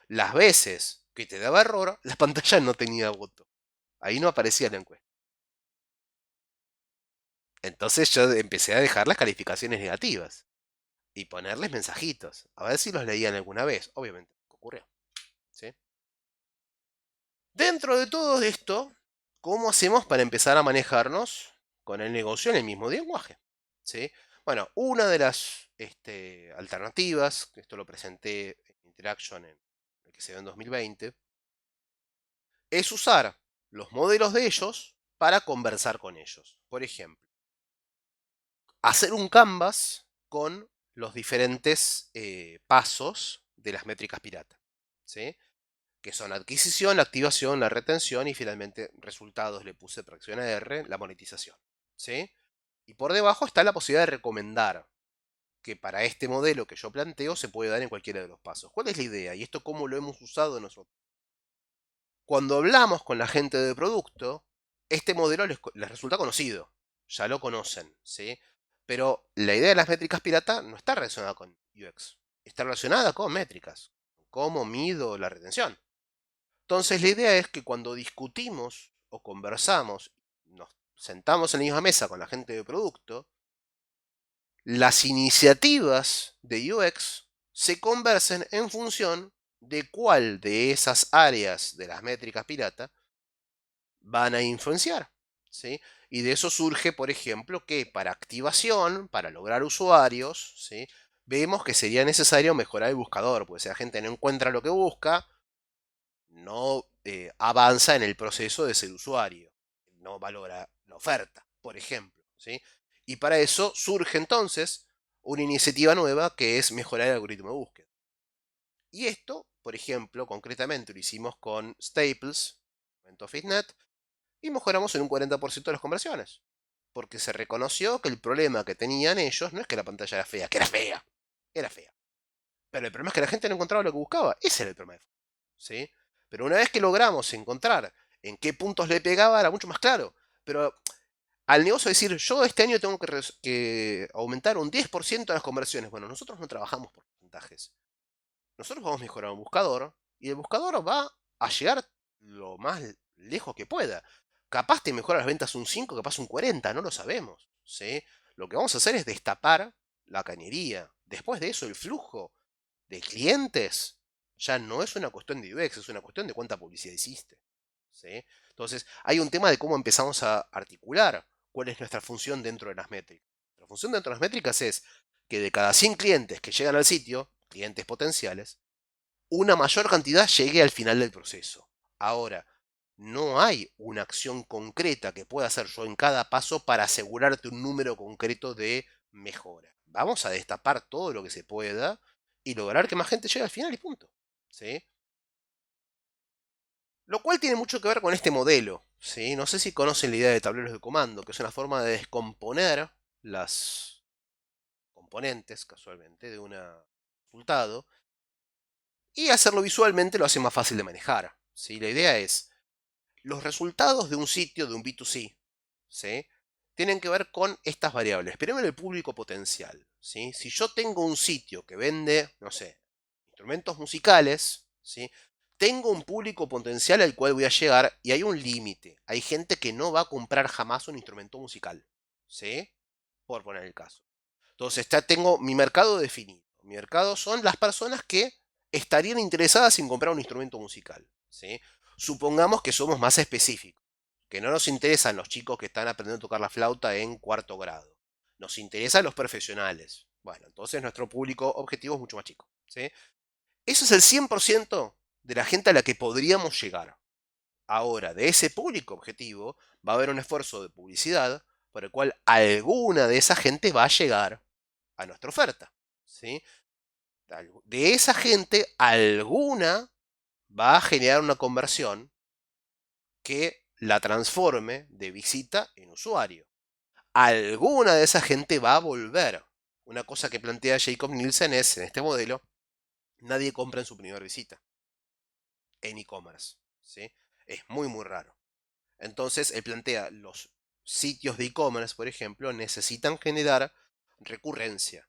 Speaker 1: Las veces que te daba error, la pantalla no tenía voto. Ahí no aparecía la encuesta. Entonces yo empecé a dejar las calificaciones negativas y ponerles mensajitos, a ver si los leían alguna vez. Obviamente, ocurrió. ¿Sí? Dentro de todo esto, ¿cómo hacemos para empezar a manejarnos con el negocio en el mismo lenguaje? ¿Sí? Bueno, una de las alternativas, que esto lo presenté en Interaction en el que se dio en 2020, es usar los modelos de ellos para conversar con ellos. Por ejemplo, hacer un canvas con los diferentes pasos de las métricas pirata. ¿Sí? Que son la adquisición, la activación, la retención y finalmente resultados, le puse tracción a R, la monetización. ¿Sí? Y por debajo está la posibilidad de recomendar, que para este modelo que yo planteo se puede dar en cualquiera de los pasos. ¿Cuál es la idea? Y esto cómo lo hemos usado nosotros. Cuando hablamos con la gente de producto, este modelo les resulta conocido, ya lo conocen, ¿sí? Pero la idea de las métricas pirata no está relacionada con UX, está relacionada con métricas, cómo mido la retención. Entonces la idea es que cuando discutimos o conversamos, nos sentamos en la misma mesa con la gente de producto, las iniciativas de UX se conversen en función de cuál de esas áreas de las métricas pirata van a influenciar. ¿Sí? Y de eso surge, por ejemplo, que para activación, para lograr usuarios, ¿sí? Vemos que sería necesario mejorar el buscador, porque si la gente no encuentra lo que busca, no avanza en el proceso de ser usuario, no valora la oferta, por ejemplo. ¿Sí? Y para eso surge entonces una iniciativa nueva que es mejorar el algoritmo de búsqueda. Y esto, por ejemplo, concretamente lo hicimos con Staples, OfficeNet, y mejoramos en un 40% de las conversiones. Porque se reconoció que el problema que tenían ellos no es que la pantalla era fea, que era fea, era fea. Pero el problema es que la gente no encontraba lo que buscaba. Ese era el problema. ¿Sí? Pero una vez que logramos encontrar en qué puntos le pegaba, era mucho más claro. Pero al negocio decir, yo este año tengo que aumentar un 10% de las conversiones. Bueno, nosotros no trabajamos por porcentajes. Nosotros vamos a mejorar un buscador y el buscador va a llegar lo más lejos que pueda. Capaz te mejora las ventas un 5, capaz un 40, no lo sabemos. ¿Sí? Lo que vamos a hacer es destapar la cañería. Después de eso, el flujo de clientes ya no es una cuestión de UX, es una cuestión de cuánta publicidad hiciste. ¿Sí? Entonces, hay un tema de cómo empezamos a articular cuál es nuestra función dentro de las métricas. La función dentro de las métricas es que de cada 100 clientes que llegan al sitio, clientes potenciales, una mayor cantidad llegue al final del proceso. Ahora, No hay una acción concreta que pueda hacer yo en cada paso para asegurarte un número concreto de mejora. Vamos a destapar todo lo que se pueda y lograr que más gente llegue al final y punto. ¿Sí? Lo cual tiene mucho que ver con este modelo. ¿Sí? No sé si conocen la idea de tableros de comando, que es una forma de descomponer las componentes, casualmente, de un resultado y hacerlo visualmente lo hace más fácil de manejar. ¿Sí? La idea es, los resultados de un sitio, de un B2C, ¿sí? Tienen que ver con estas variables. Primero el público potencial. ¿Sí? Si yo tengo un sitio que vende, no sé, instrumentos musicales, ¿sí? Tengo un público potencial al cual voy a llegar y hay un límite. Hay gente que no va a comprar jamás un instrumento musical. ¿Sí? Por poner el caso. Entonces tengo mi mercado definido. Mi mercado son las personas que estarían interesadas en comprar un instrumento musical. ¿Sí? Supongamos que somos más específicos, que no nos interesan los chicos que están aprendiendo a tocar la flauta en cuarto grado. Nos interesan los profesionales. Bueno, entonces nuestro público objetivo es mucho más chico. ¿Sí? Eso es el 100% de la gente a la que podríamos llegar. Ahora, de ese público objetivo va a haber un esfuerzo de publicidad por el cual alguna de esa gente va a llegar a nuestra oferta. ¿Sí? De esa gente, alguna va a generar una conversión que la transforme de visita en usuario. Alguna de esa gente va a volver. Una cosa que plantea Jacob Nielsen es, en este modelo, nadie compra en su primera visita en e-commerce. ¿Sí? Es muy, muy raro. Entonces, él plantea, los sitios de e-commerce, por ejemplo, necesitan generar recurrencia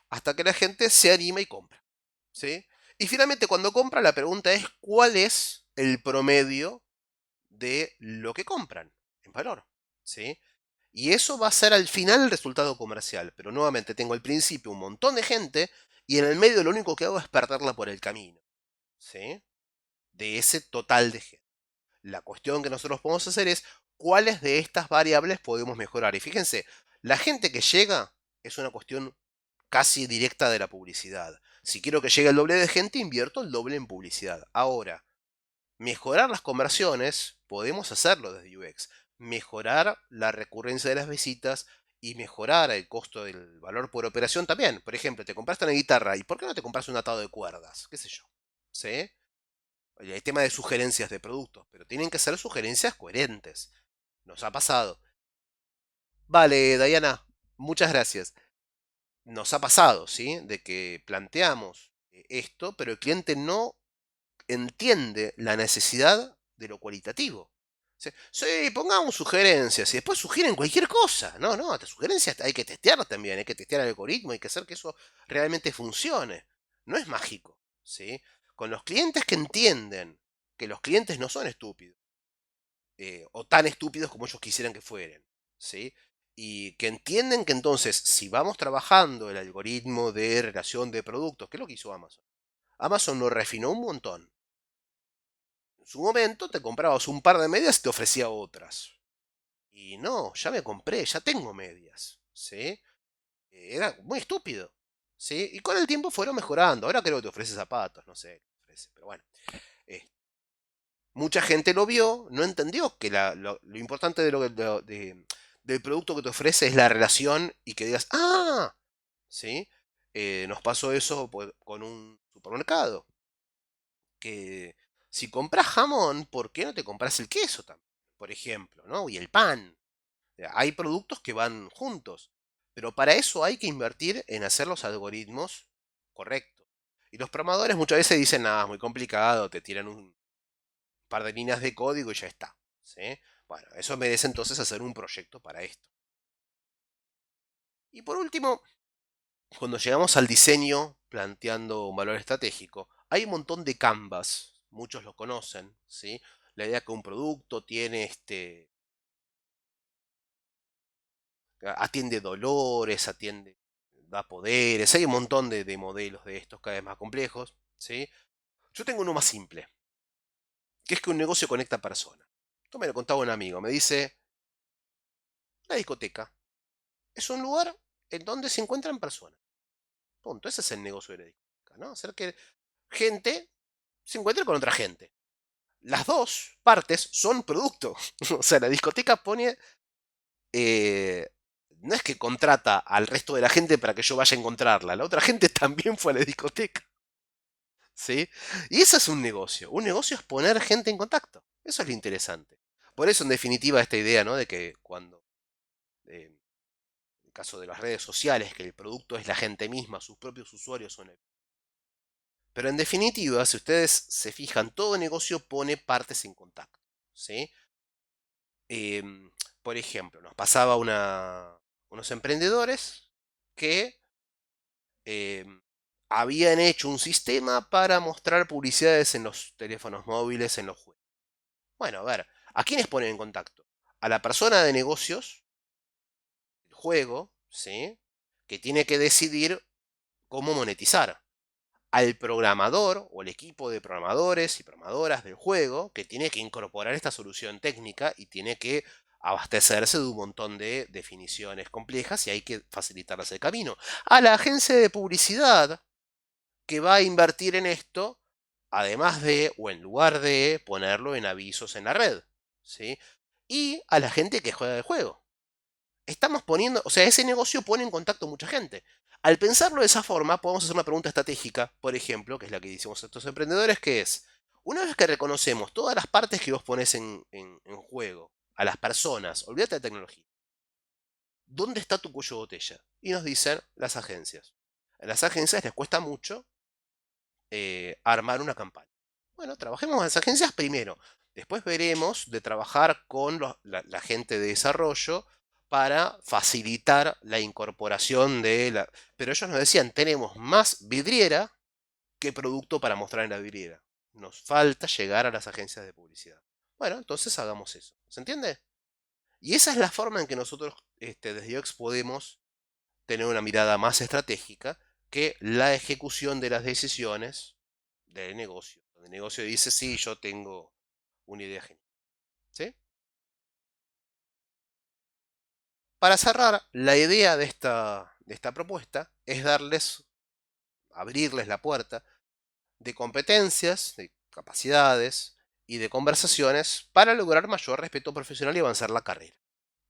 Speaker 1: hasta que la gente se anima y compra. ¿Sí? Y finalmente, cuando compra, la pregunta es, ¿cuál es el promedio de lo que compran en valor? ¿Sí? Y eso va a ser al final el resultado comercial. Pero nuevamente tengo al principio un montón de gente y en el medio lo único que hago es perderla por el camino. ¿Sí? De ese total de gente. La cuestión que nosotros podemos hacer es cuáles de estas variables podemos mejorar. Y fíjense, la gente que llega es una cuestión casi directa de la publicidad. Si quiero que llegue el doble de gente, invierto el doble en publicidad. Ahora, mejorar las conversiones, podemos hacerlo desde UX. Mejorar la recurrencia de las visitas y mejorar el costo del valor por operación también. Por ejemplo, te compraste una guitarra, ¿y por qué no te compras un atado de cuerdas? ¿Qué sé yo? ¿Sí? Hay tema de sugerencias de productos, pero tienen que ser sugerencias coherentes. Nos ha pasado. Vale, Diana, muchas gracias. Nos ha pasado, ¿sí? De que planteamos esto, pero el cliente no entiende la necesidad de lo cualitativo. Sí, pongamos sugerencias y después sugieren cualquier cosa. No, no, estas sugerencias hay que testear también, hay que testear el algoritmo, hay que hacer que eso realmente funcione. No es mágico, ¿sí? Con los clientes que entienden que los clientes no son estúpidos, o tan estúpidos como ellos quisieran que fueran, ¿sí? Y que entienden que entonces, si vamos trabajando el algoritmo de relación de productos, ¿qué es lo que hizo Amazon? Amazon lo refinó un montón. En su momento te comprabas un par de medias y te ofrecía otras. Y no, ya me compré, ya tengo medias. ¿Sí? Era muy estúpido. ¿Sí? Y con el tiempo fueron mejorando. Ahora creo que te ofrece zapatos, no sé qué ofrece, pero bueno. eh, Mucha gente lo vio, no entendió que lo importante del producto que te ofrece es la relación y que digas, ¡ah! ¿Sí? Nos pasó eso pues, con un supermercado. Que si compras jamón, ¿por qué no te compras el queso también? Por ejemplo, ¿no? Y el pan. Hay productos que van juntos, pero para eso hay que invertir en hacer los algoritmos correctos. Y los programadores muchas veces dicen, nada, es muy complicado, te tiran un par de líneas de código y ya está. ¿Sí? Bueno, eso merece entonces hacer un proyecto para esto. Y por último, cuando llegamos al diseño planteando un valor estratégico, hay un montón de canvas, muchos lo conocen, ¿sí? La idea que un producto tiene atiende dolores, da poderes, hay un montón de modelos de estos cada vez más complejos, ¿sí? Yo tengo uno más simple, que es que un negocio conecta personas. Esto me lo contaba un amigo, me dice, la discoteca es un lugar en donde se encuentran personas. Punto, ese es el negocio de la discoteca, ¿no? Hacer que gente se encuentre con otra gente. las dos partes son producto. O sea, la discoteca pone... no es que contrata al resto de la gente para que yo vaya a encontrarla. La otra gente también fue a la discoteca. ¿Sí? Y eso es un negocio. Un negocio es poner gente en contacto. Eso es lo interesante. Por eso, en definitiva, esta idea, ¿no? De que cuando, en el caso de las redes sociales, que el producto es la gente misma, sus propios usuarios son el... Pero en definitiva, si ustedes se fijan, todo negocio pone partes en contacto. ¿Sí? Em, por ejemplo, nos pasaba unos emprendedores que habían hecho un sistema para mostrar publicidades en los teléfonos móviles, en los juegos. Bueno, a ver, ¿a quiénes ponen en contacto? A la persona de negocios, el juego, ¿sí? Que tiene que decidir cómo monetizar. Al programador o el equipo de programadores y programadoras del juego, que tiene que incorporar esta solución técnica y tiene que abastecerse de un montón de definiciones complejas y hay que facilitarles el camino. A la agencia de publicidad, que va a invertir en esto, además de, o en lugar de, ponerlo en avisos en la red. ¿Sí? Y a la gente que juega el juego. Estamos poniendo, o sea, ese negocio pone en contacto a mucha gente. Al pensarlo de esa forma, podemos hacer una pregunta estratégica, por ejemplo, que es la que hicimos a estos emprendedores, que es, una vez que reconocemos todas las partes que vos pones en juego, a las personas, olvídate de tecnología, ¿dónde está tu cuello de botella? Y nos dicen las agencias. A las agencias les cuesta mucho armar una campaña. Bueno, trabajemos en las agencias primero. Después veremos de trabajar con la gente de desarrollo para facilitar la incorporación de la... Pero ellos nos decían, tenemos más vidriera que producto para mostrar en la vidriera. Nos falta llegar a las agencias de publicidad. Bueno, entonces hagamos eso. ¿Se entiende? Y esa es la forma en que nosotros desde UX podemos tener una mirada más estratégica que la ejecución de las decisiones del negocio. Donde el negocio dice, sí, yo tengo una idea genial. ¿Sí? Para cerrar, la idea de esta propuesta es abrirles la puerta de competencias, de capacidades y de conversaciones para lograr mayor respeto profesional y avanzar la carrera.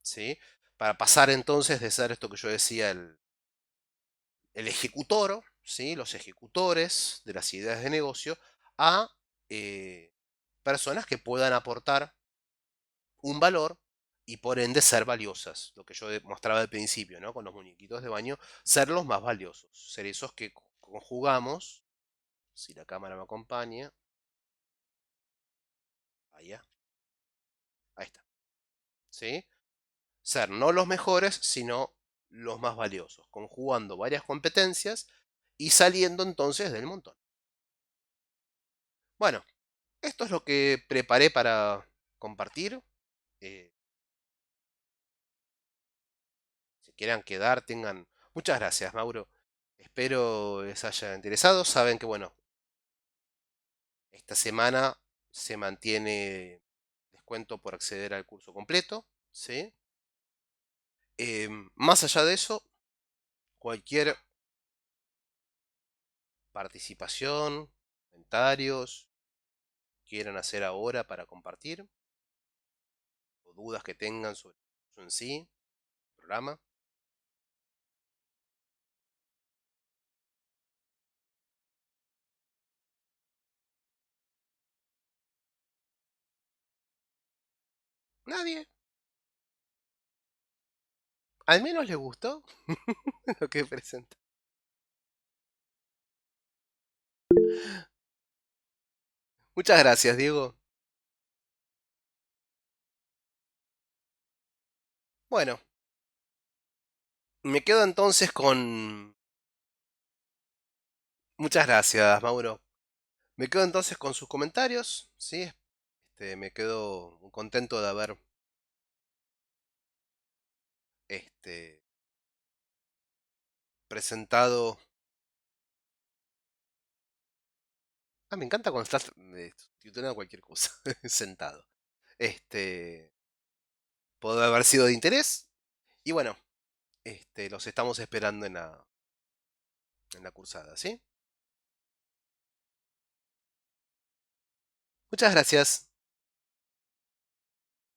Speaker 1: ¿Sí? Para pasar entonces de ser esto que yo decía, el ejecutor, ¿sí? Los ejecutores de las ideas de negocio, a eh, personas que puedan aportar un valor y por ende ser valiosas. Lo que yo mostraba al principio, ¿no? Con los muñequitos de baño, ser los más valiosos, ser esos que conjugamos, si la cámara me acompaña, allá, ahí está, ¿sí? Ser no los mejores, sino los más valiosos, conjugando varias competencias y saliendo entonces del montón. Bueno, esto es lo que preparé para compartir. Eh, si quieran quedar, tengan... Muchas gracias, Mauro. Espero les haya interesado. Saben que, bueno, esta semana se mantiene descuento por acceder al curso completo, ¿sí? Más allá de eso, cualquier participación, comentarios, quieran hacer ahora para compartir, o dudas que tengan sobre el curso en sí, el programa. Nadie. Al menos les gustó lo que presenta. Muchas gracias, Diego. Bueno, me quedo entonces con... Muchas gracias, Mauro. Me quedo entonces con sus comentarios, ¿sí? Me quedo muy contento de haber este, presentado... Ah, me encanta cuando estás tutoriando cualquier cosa, sentado. Este, puede haber sido de interés. Y bueno, los estamos esperando en la cursada, ¿sí? Muchas gracias.